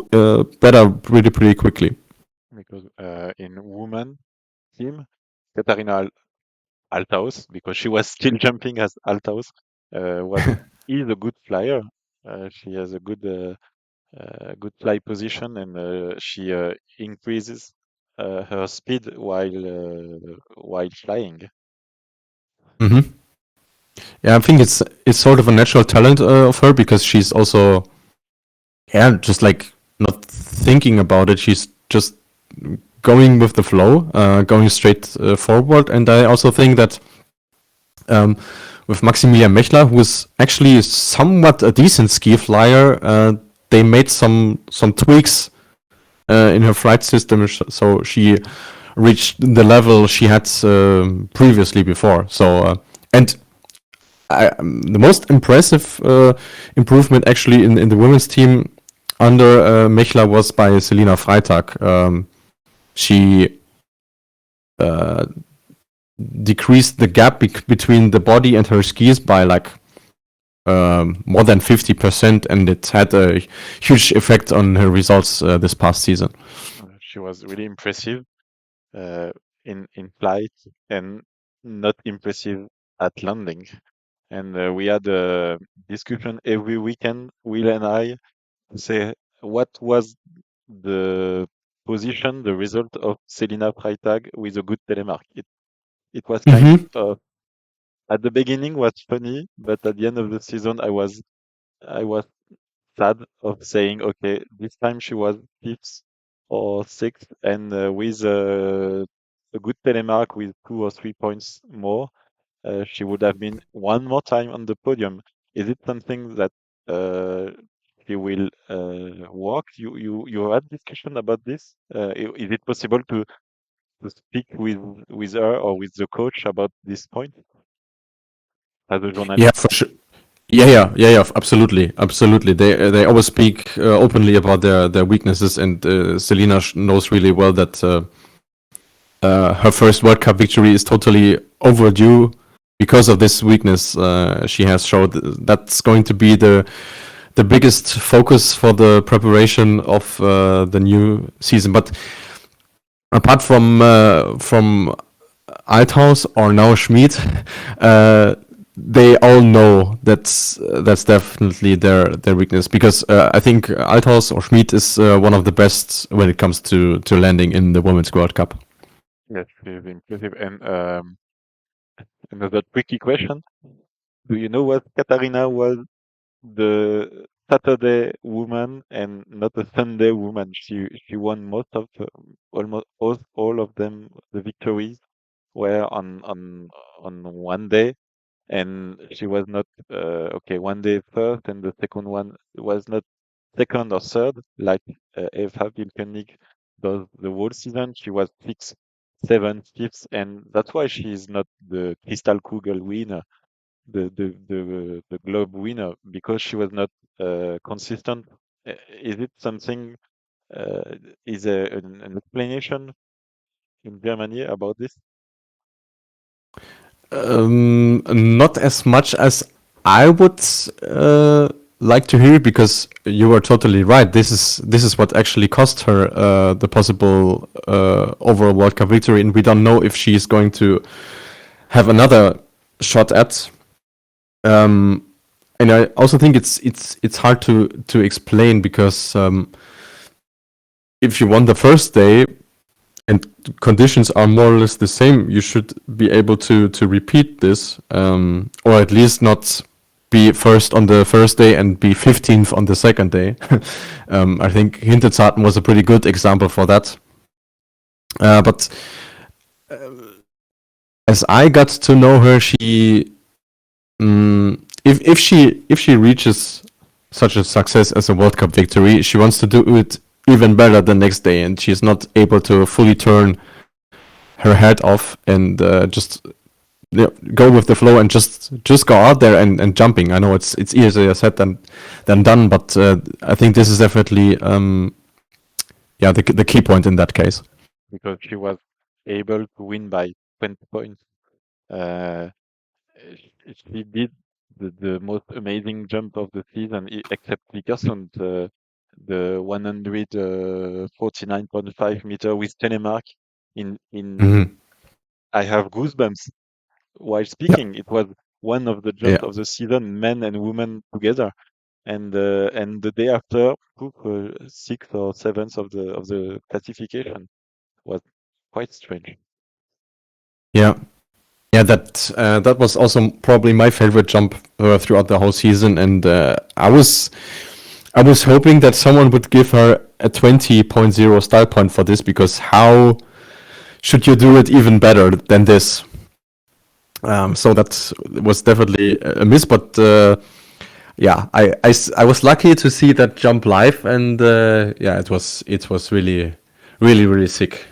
better pretty quickly. Because in women team, Katarina Althaus, because she was still jumping as Althaus, is a good flyer. She has a good fly position, and she increases her speed while flying. Mm-hmm. Yeah, I think it's sort of a natural talent of her, because she's also, just like not thinking about it. She's just going with the flow, going straight forward. And I also think that with Maximilian Mechler, who is actually somewhat a decent ski flyer, they made some tweaks in her flight system, so she reached the level she had previously before. So and the most impressive improvement actually in the women's team under Mechler was by Selina Freitag. She decreased the gap between the body and her skis by like more than 50%, and it had a huge effect on her results this past season. She was really impressive in flight, and not impressive at landing. And we had a discussion every weekend, Will and I, to say what was the position, the result of Selina Freitag with a good telemark. It was kind of, at the beginning was funny, but at the end of the season I was sad of saying, okay, this time she was fifth or sixth, and with a good telemark with 2 or 3 points more, she would have been one more time on the podium. Is it something that she will work? You had discussion about this? Is it possible to speak with her or with the coach about this point as a journalist? Yeah, for sure. Yeah, absolutely. They always speak openly about their weaknesses, and Selina knows really well that her first World Cup victory is totally overdue because of this weakness she has showed. That's going to be the biggest focus for the preparation of the new season. But apart from Althaus or now Schmid, they all know that's definitely their weakness, because I think Althaus or Schmid is one of the best when it comes to landing in the Women's World Cup. Yes, really impressive. And another tricky question: Do you know what Katarina was? The Saturday woman and not a Sunday woman. She won most of almost all of them. The victories were on one day, and she was not okay. One day first, and the second one was not second or third like Eva Wilkenig does the whole season. She was sixth, seventh, fifth, and that's why she is not the Crystal Kugel winner, the Globe winner, because she was not consistent. Is it something? Is there an explanation in Germany about this? Not as much as I would like to hear, because you are totally right. This is what actually cost her the possible overall World Cup victory, and we don't know if she is going to have another shot at. And I also think it's hard to explain, because if you won the first day and conditions are more or less the same, you should be able to repeat this, or at least not be first on the first day and be 15th on the second day. I think Hinterzarten was a pretty good example for that. But as I got to know her, she, if she reaches such a success as a World Cup victory, she wants to do it even better the next day, and she's not able to fully turn her head off and just go with the flow and just go out there and jumping. I know it's easier said than done, but I think this is definitely the key point in that case. Because she was able to win by 20 points. She did the most amazing jump of the season, except Vickersund, the 149.5 meter with Telemark. I have goosebumps while speaking. It was one of the jumps of the season, men and women together. And the day after, sixth or seventh of the classification was quite strange. Yeah, that was also probably my favorite jump throughout the whole season, and I was hoping that someone would give her a 20.0 style point for this, because how should you do it even better than this? So that was definitely a miss, but I was lucky to see that jump live, and it was really, really, really sick.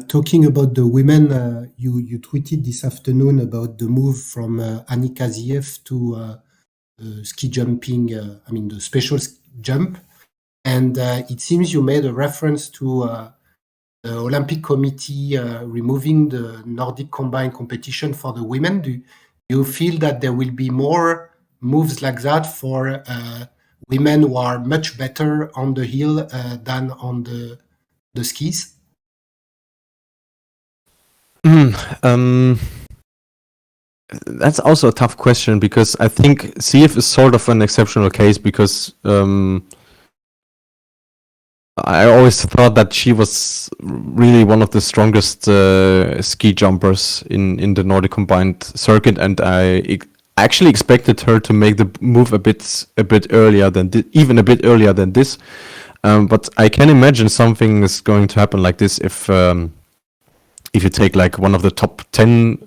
Talking about the women, you tweeted this afternoon about the move from Annika Ziiiiiiiieh to ski jumping, the special jump. And it seems you made a reference to the Olympic Committee removing the Nordic combined competition for the women. Do you feel that there will be more moves like that for women who are much better on the hill than on the skis? That's also a tough question, because I think Ziiiiiiiieh is sort of an exceptional case, because I always thought that she was really one of the strongest ski jumpers in the Nordic combined circuit, and I actually expected her to make the move a bit earlier than even a bit earlier than this. But I can imagine something is going to happen like this if you take like one of the top 10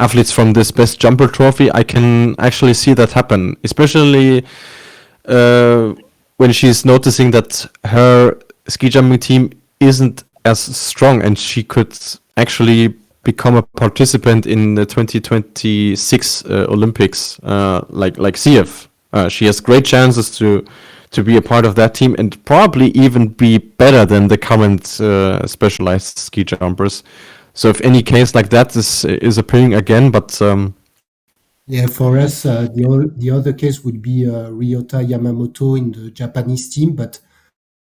athletes from this Best Jumper Trophy. I can actually see that happen, especially when she's noticing that her ski jumping team isn't as strong, and she could actually become a participant in the 2026 Olympics, like Ziiiiiiiieh. She has great chances to be a part of that team, and probably even be better than the current specialized ski jumpers. So if any case like that is appearing again, but for us, the other case would be Ryota Yamamoto in the Japanese team, but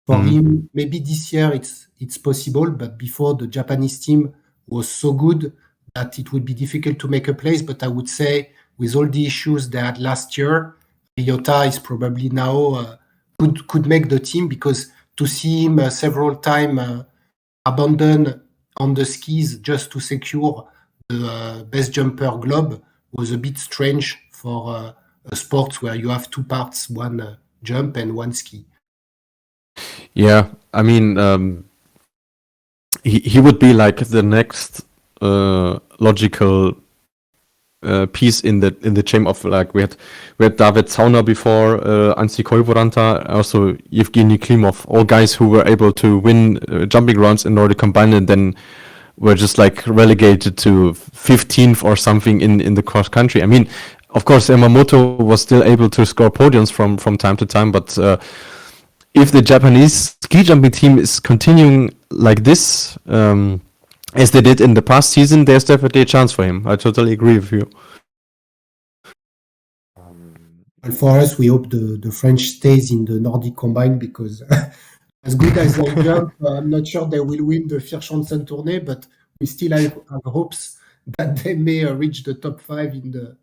for him, maybe this year it's possible, but before, the Japanese team was so good that it would be difficult to make a place. But I would say, with all the issues they had last year, Ryota is probably now could make the team, because to see him several times abandon on the skis just to secure the best jumper globe was a bit strange for a sport where you have two parts, one jump and one ski. Yeah, I mean, he would be like the next logical piece in the chain of, like, we had David Zauner before, Ansi Koivoranta, also Yevgeny Klimov, all guys who were able to win jumping rounds in Nordic combined and then were just like relegated to 15th or something in the cross country. I mean, of course, Yamamoto was still able to score podiums from time to time, but if the Japanese ski jumping team is continuing like this, as they did in the past season, there's definitely a chance for him. I totally agree with you. And for us, we hope the French stays in the Nordic combined because as good as they jump, I'm not sure they will win the Vierschanzen tournée, but we still have hopes that they may reach the top 5 in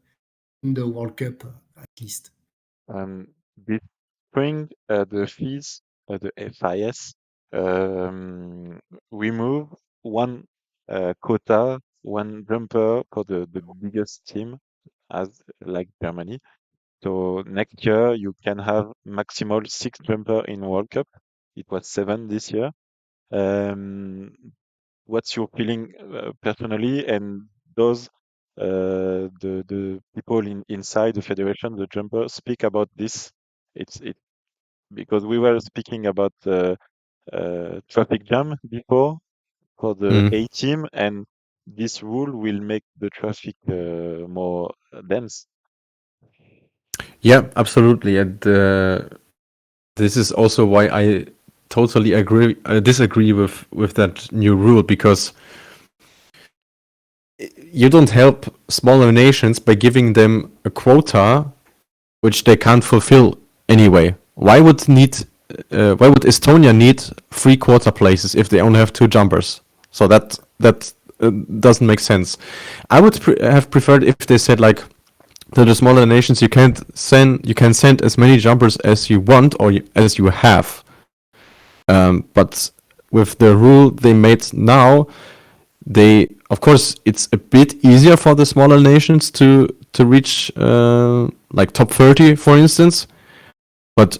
the World Cup at least. This spring, the FIS, the FIS, we move one quota, one jumper for the biggest team, as like Germany. So next year you can have maximal 6 jumper in World Cup. It was 7 this year. What's your feeling personally, and does the people inside the federation, the jumpers, speak about this? It's because we were speaking about traffic jam before for the A team, and this rule will make the traffic more dense. Yeah, absolutely, and this is also why I totally disagree with that new rule, because you don't help smaller nations by giving them a quota which they can't fulfill anyway. Why would Estonia need 3 quota places if they only have 2 jumpers? So that doesn't make sense. I would have preferred if they said, like, to the smaller nations, you can send as many jumpers as you want or as you have. But with the rule they made now, of course, it's a bit easier for the smaller nations to reach like top 30, for instance. But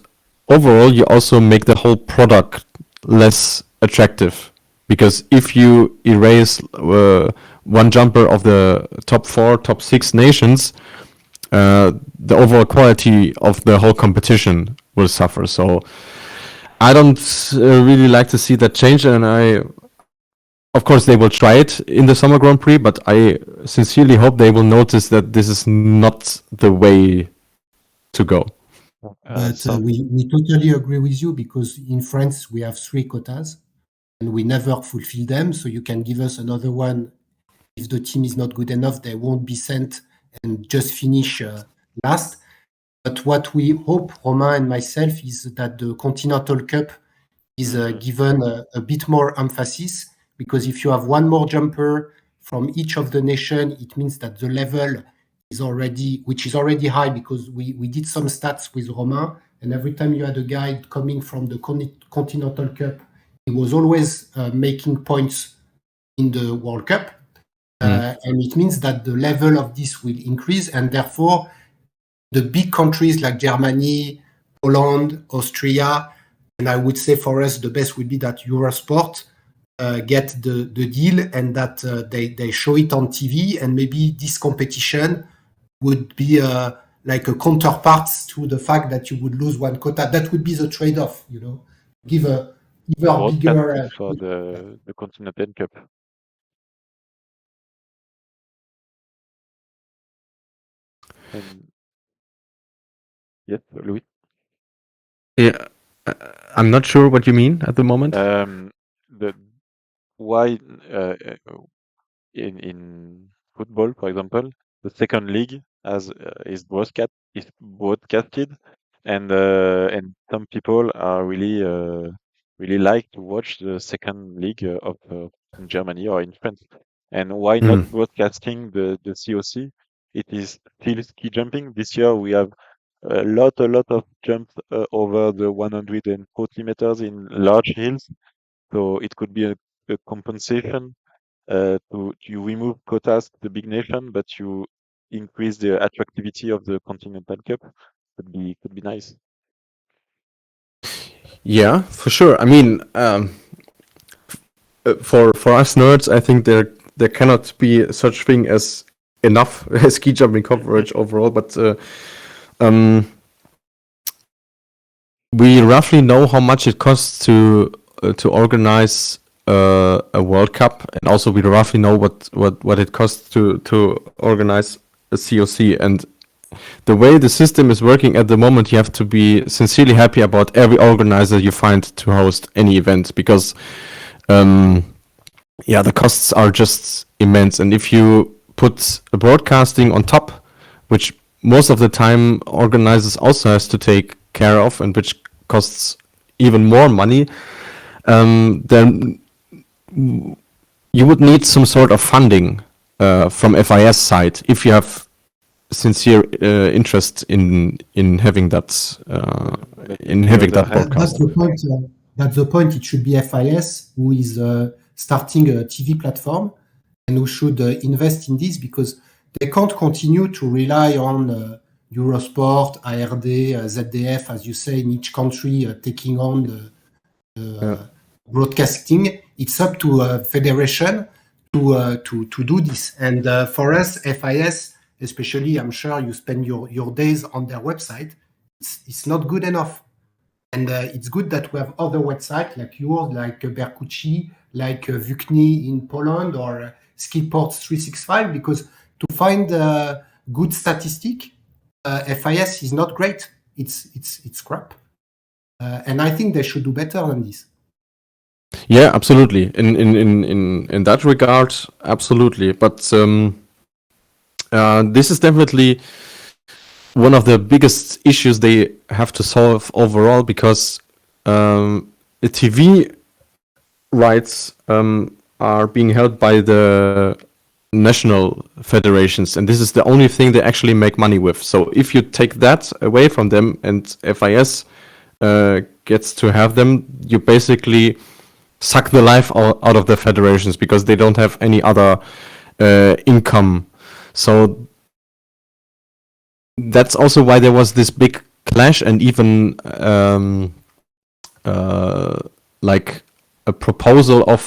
overall, you also make the whole product less attractive, because if you erase one jumper of the top 4, top 6 nations, the overall quality of the whole competition will suffer. So I don't really like to see that change, and of course, they will try it in the Summer Grand Prix, but I sincerely hope they will notice that this is not the way to go. But we totally agree with you, because in France we have 3 quotas and we never fulfill them. So you can give us another one. If the team is not good enough, they won't be sent and just finish last. But what we hope, Romain and myself, is that the Continental Cup is given a bit more emphasis, because if you have one more jumper from each of the nation, it means that the level is already high, because we did some stats with Romain, and every time you had a guy coming from the Continental Cup, he was always making points in the World Cup. And it means that the level of this will increase, and therefore the big countries like Germany, Poland, Austria, and I would say for us the best would be that Eurosport get the deal, and that they show it on TV, and maybe this competition would be like a counterpart to the fact that you would lose one quota. That would be the trade-off, give a even bigger for the Continental Cup. Yes, Louis. Yeah, I'm not sure what you mean at the moment. Why in football, for example, the second league is broadcasted, and some people are really like to watch the second league of in Germany or in France. And why not broadcasting the COC? It is still ski jumping. This year we have a lot of jumps over the 140 meters in large hills. So it could be a compensation you remove quotas to the big nation, but you increase the attractivity of the Continental Cup. Could be nice. Yeah, for sure. I mean, for us nerds, I think there cannot be such thing as enough ski jumping coverage overall, but we roughly know how much it costs to organize a World Cup, and also we roughly know what it costs to organize a COC. And the way the system is working at the moment, you have to be sincerely happy about every organizer you find to host any event, because the costs are just immense. And if you put a broadcasting on top, which most of the time organizers also has to take care of, and which costs even more money, then you would need some sort of funding from FIS side if you have sincere interest in having that broadcast. That's the point. It should be FIS who is starting a TV platform and who should invest in this, because they can't continue to rely on Eurosport, ARD, ZDF, as you say, in each country taking on the broadcasting. It's up to a federation to do this. And for us, FIS, especially, I'm sure you spend your days on their website. It's not good enough. And it's good that we have other websites like yours, like Berkucci, like Vukni in Poland, or Skiports 365, because to find good statistic, FIS is not great. It's crap. And I think they should do better than this. Yeah, absolutely. In that regard, absolutely. But this is definitely one of the biggest issues they have to solve overall, because the TV rights are being held by the national federations, and this is the only thing they actually make money with. So if you take that away from them and FIS gets to have them, you basically suck the life out of the federations, because they don't have any other income. So that's also why there was this big clash, and even like a proposal of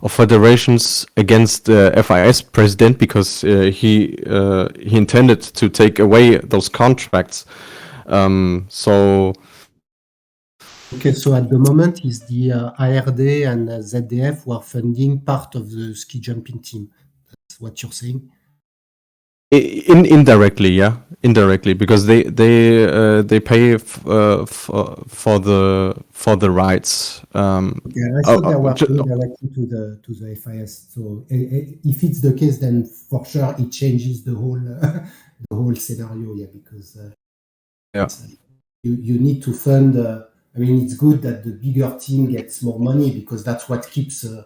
federations against the FIS president, because he intended to take away those contracts. Okay, so at the moment, is the ARD and ZDF who are funding part of the ski jumping team? That's what you're saying? Indirectly, because they pay for the rights. Yeah, I thought they were going directly to the FIS. So if it's the case, then for sure it changes the whole scenario. Yeah, because you need to fund. I mean, it's good that the bigger team gets more money, because that's what keeps the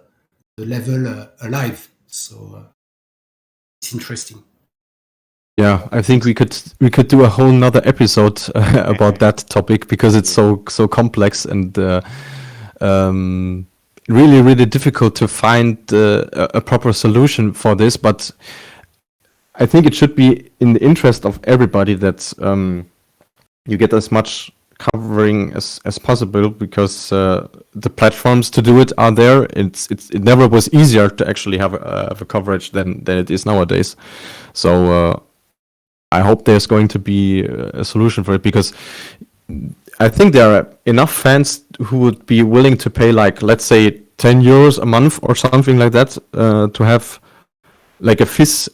level alive. So it's interesting. Yeah, I think we could do a whole nother episode about that topic, because it's so complex and really difficult to find a proper solution for this. But I think it should be in the interest of everybody that you get as much covering as possible, because the platforms to do it are there. It never was easier to actually have a coverage than it is nowadays. So I hope there's going to be a solution for it, because I think there are enough fans who would be willing to pay, like, let's say €10 a month or something like that, to have like a FIS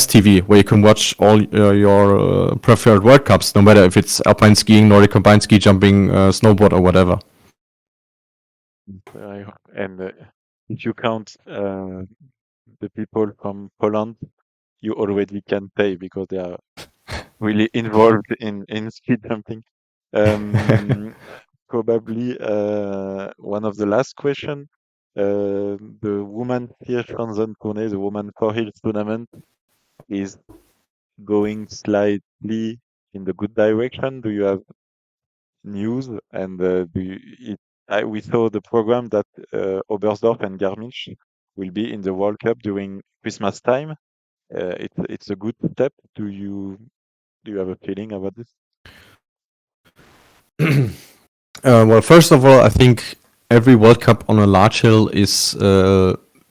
TV where you can watch all your preferred World Cups, no matter if it's alpine skiing, Nordic combined ski jumping, snowboard, or whatever. And if you count the people from Poland, you already can pay, because they are really involved in ski jumping. Probably one of the last question. The woman Vierschanzentournee, the woman 4 hills tournament, is going slightly in the good direction. Do you have news? And we saw the program that Oberstdorf and Garmisch will be in the World Cup during Christmas time. it's a good step. Do you have a feeling about this? Well, first of all, I think every World Cup on a large scale is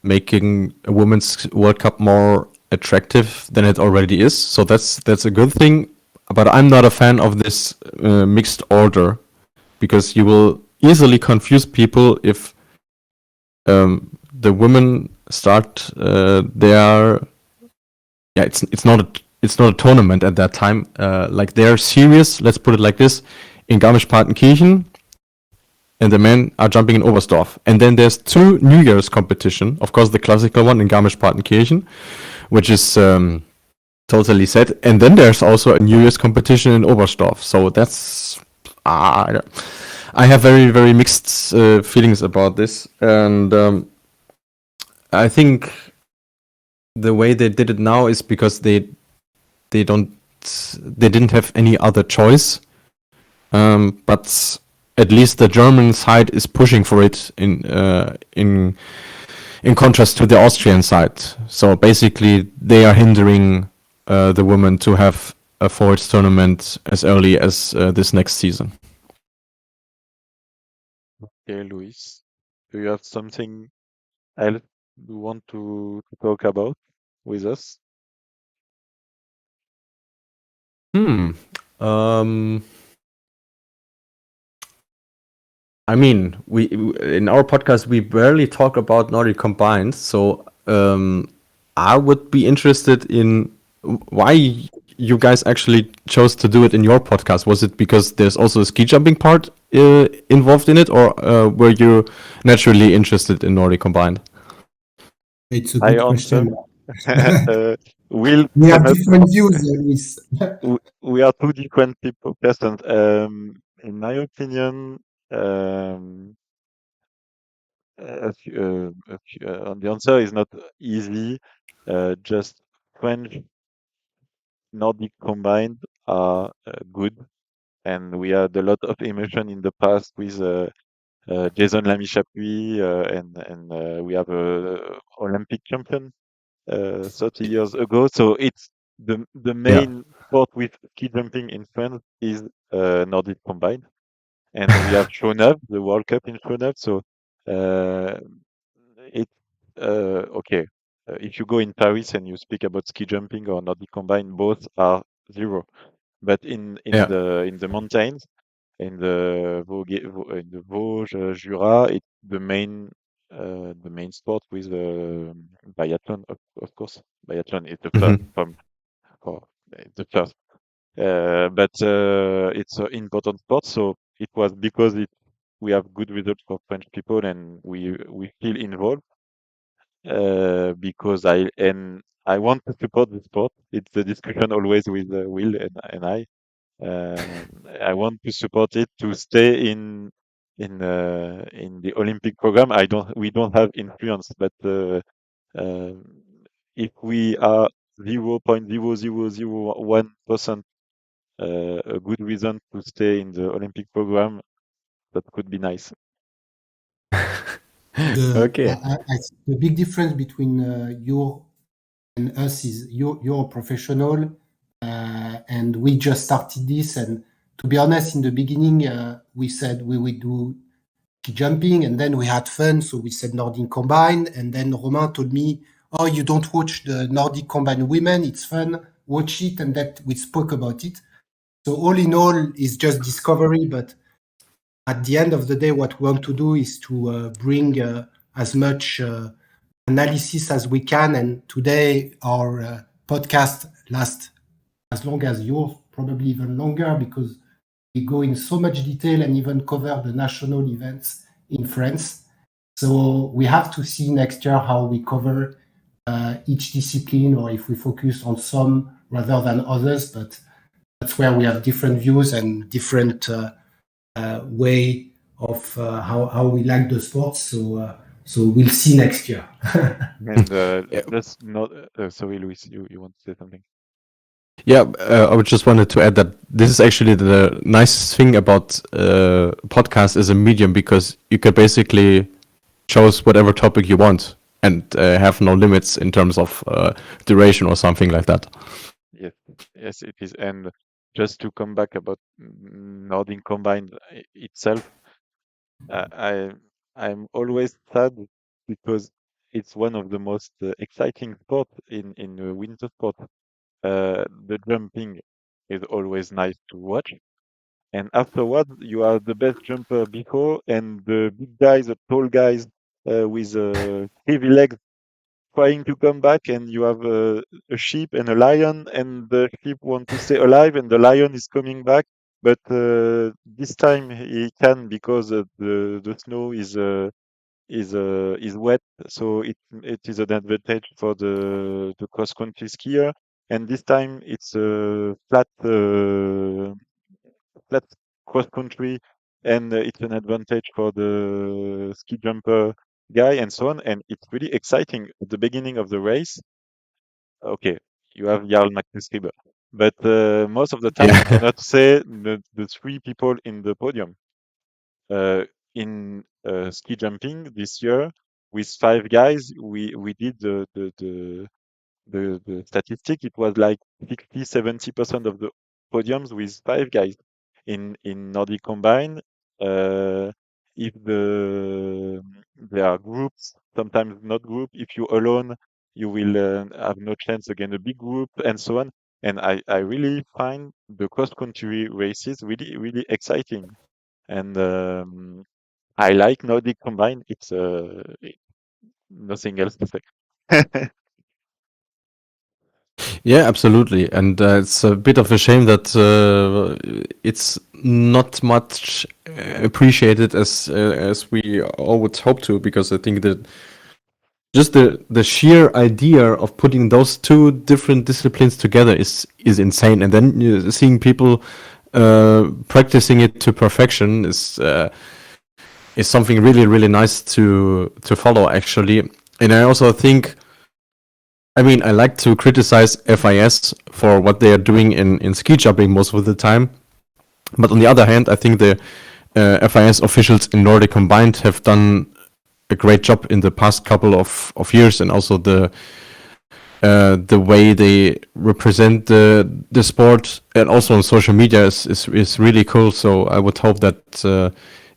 making a women's World Cup more attractive than it already is. So that's a good thing. But I'm not a fan of this mixed order, because you will easily confuse people if the women start their it's not a tournament at that time. Like they're serious. Let's put it like this: in Garmisch-Partenkirchen, and the men are jumping in Oberstdorf. And then there's 2 New Year's competition. Of course, the classical one in Garmisch-Partenkirchen, which is totally set. And then there's also a New Year's competition in Oberstdorf. So that's... I have very, very mixed feelings about this. And I think the way they did it now is because they didn't have any other choice. But at least the German side is pushing for it in contrast to the Austrian side. So basically, they are hindering the women to have a forwards tournament as early as this next season. Okay, Luis, do you have something else you want to talk about with us? I mean, we in our podcast we barely talk about Nordic combined, so I would be interested in why you guys actually chose to do it in your podcast. Was it because there's also a ski jumping part involved in it, or were you naturally interested in Nordic combined? It's a good question. We have different views, Luis. We are 2 different persons. In my opinion, the answer is not easy. Just French Nordic combined are good, and we had a lot of emotion in the past with Jason Lamy-Chapuis, and we have a Olympic champion 30 years ago. So it's the main sport with ski jumping in France is Nordic combined, and we have shown up the World Cup in shown up. So it's okay. If you go in Paris and you speak about ski jumping or Nordic combined, both are 0. But in the mountains, in the Vosges, Jura, it's the main sport with biathlon, of course. Biathlon is the first the first. But it's an important sport, so it was because we have good results for French people and we feel involved because I want to support the sport. It's a discussion always with Will and I. I want to support it to stay in the Olympic program. We don't have influence, but if we are 0.0001% a good reason to stay in the Olympic program, that could be nice. Okay. The big difference between you and us is you're a professional, and we just started this. And to be honest, in the beginning, we said we would do ski jumping, and then we had fun, so we said Nordic combined. And then Romain told me, "Oh, you don't watch the Nordic combined women? It's fun. Watch it." And that we spoke about it. So all in all, it's just discovery. But at the end of the day, what we want to do is to bring as much analysis as we can. And today, our podcast lasts as long as yours, probably even longer, because we go in so much detail and even cover the national events in France. So we have to see next year how we cover each discipline, or if we focus on some rather than others. But that's where we have different views and different way of how we like the sports. So we'll see next year. And that's not. Sorry, Luis, you want to say something? Yeah, I just wanted to add that this is actually the nicest thing about podcast as a medium, because you can basically choose whatever topic you want. and have no limits in terms of duration or something like that. Yes, it is. And just to come back about Nordic combined itself, I'm always sad because it's one of the most exciting sports in winter sport. The jumping is always nice to watch, and afterwards you are the best jumper before, and the big guys, the tall guys with heavy legs trying to come back, and you have a sheep and a lion, and the sheep want to stay alive, and the lion is coming back. But this time he can because the snow is wet, so it is an advantage for the cross country skier. And this time it's a flat cross country, and it's an advantage for the ski jumper guy, and so on. And it's really exciting at the beginning of the race. Okay, you have Jarl Magnus Rieber, but most of the time you cannot say the three people in the podium. In ski jumping this year, with 5 guys, we did the statistic. It was like 60-70% of the podiums with 5 guys. In Nordic combine, if there are groups, sometimes not group. If you alone, you will have no chance against a big group, and so on. And I really find the cross country races really exciting. And I like Nordic combine. It's nothing else to say. Yeah, absolutely. And it's a bit of a shame that it's not much appreciated as we all would hope to, because I think that just the sheer idea of putting those two different disciplines together is insane. And then seeing people practicing it to perfection is something really nice to follow, actually. And I also think, I mean, I like to criticize FIS for what they are doing in ski jumping most of the time. But on the other hand, I think the FIS officials in Nordic combined have done a great job in the past couple of years, and also the way they represent the sport, and also on social media is really cool. So I would hope that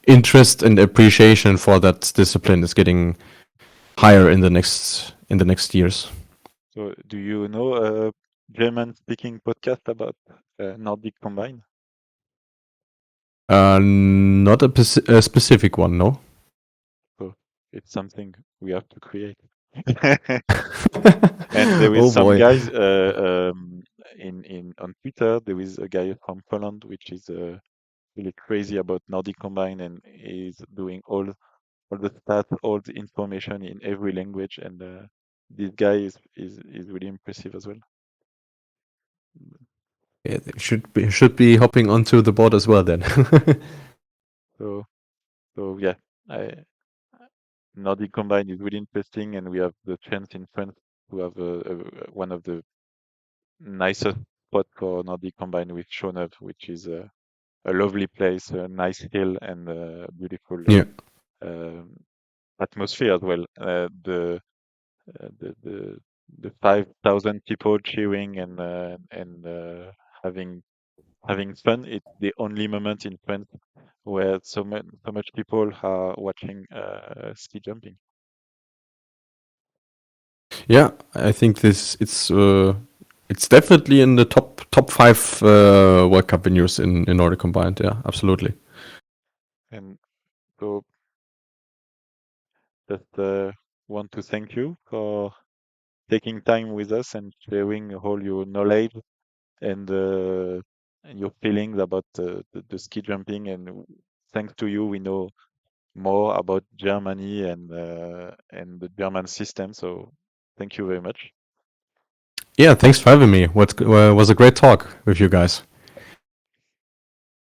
interest and appreciation for that discipline is getting higher in the next years. So, do you know a German-speaking podcast about Nordic combine? Not a specific one, no. So it's something we have to create. And there is some guys in on Twitter. There is a guy from Poland which is really crazy about Nordic combine, and is doing all the stats, all the information in every language, and this guy is really impressive as well. Yeah, they should be hopping onto the board as well then. So yeah, Nordic combine is really interesting, and we have the chance in France to have one of the nicest spots for Nordic combine with Schoneuve, which is a lovely place, a nice hill, and beautiful atmosphere as well. The 5,000 people cheering and having fun. It's the only moment in France where so much people are watching ski jumping. Yeah, I think it's definitely in the top 5 World Cup venues in Nordic combined. Yeah, absolutely. And so just want to thank you for taking time with us and sharing all your knowledge and your feelings about the ski jumping. And thanks to you, we know more about Germany and the German system. So thank you very much. Yeah, thanks for having me. What was a great talk with you guys.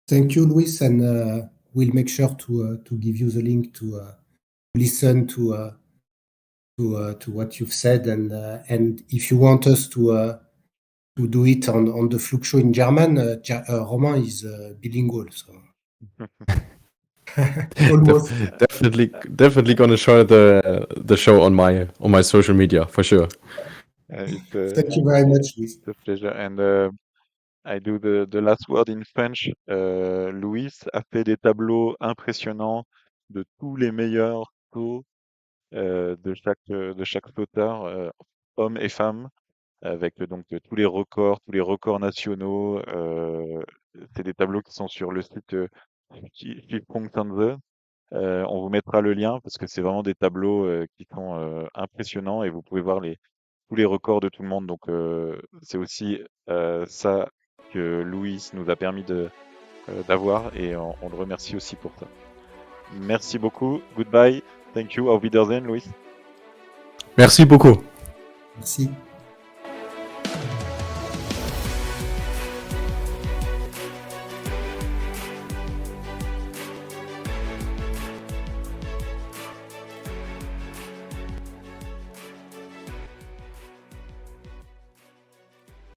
Thank you, Luis, and we'll make sure to give you the link to listen to what you've said, and if you want us to do it on the Flugshow in German, Romain is bilingual. So. Almost. Definitely gonna share the show on my social media for sure. Thank you very much, Luis. It's a pleasure. And I do the last word in French. Luis a fait des tableaux impressionnants de tous les meilleurs sauts de chaque sauteur, hommes et femmes, avec donc tous les records nationaux. C'est des tableaux qui sont sur le site Flugshow. On vous mettra le lien parce que c'est vraiment des tableaux qui sont impressionnants et vous pouvez voir tous les records de tout le monde. Donc c'est aussi ça que Louis nous a permis d'avoir et on le remercie aussi pour ça. Merci beaucoup. Goodbye. Thank you. Auf Wiedersehen, Louis. Merci beaucoup. Merci.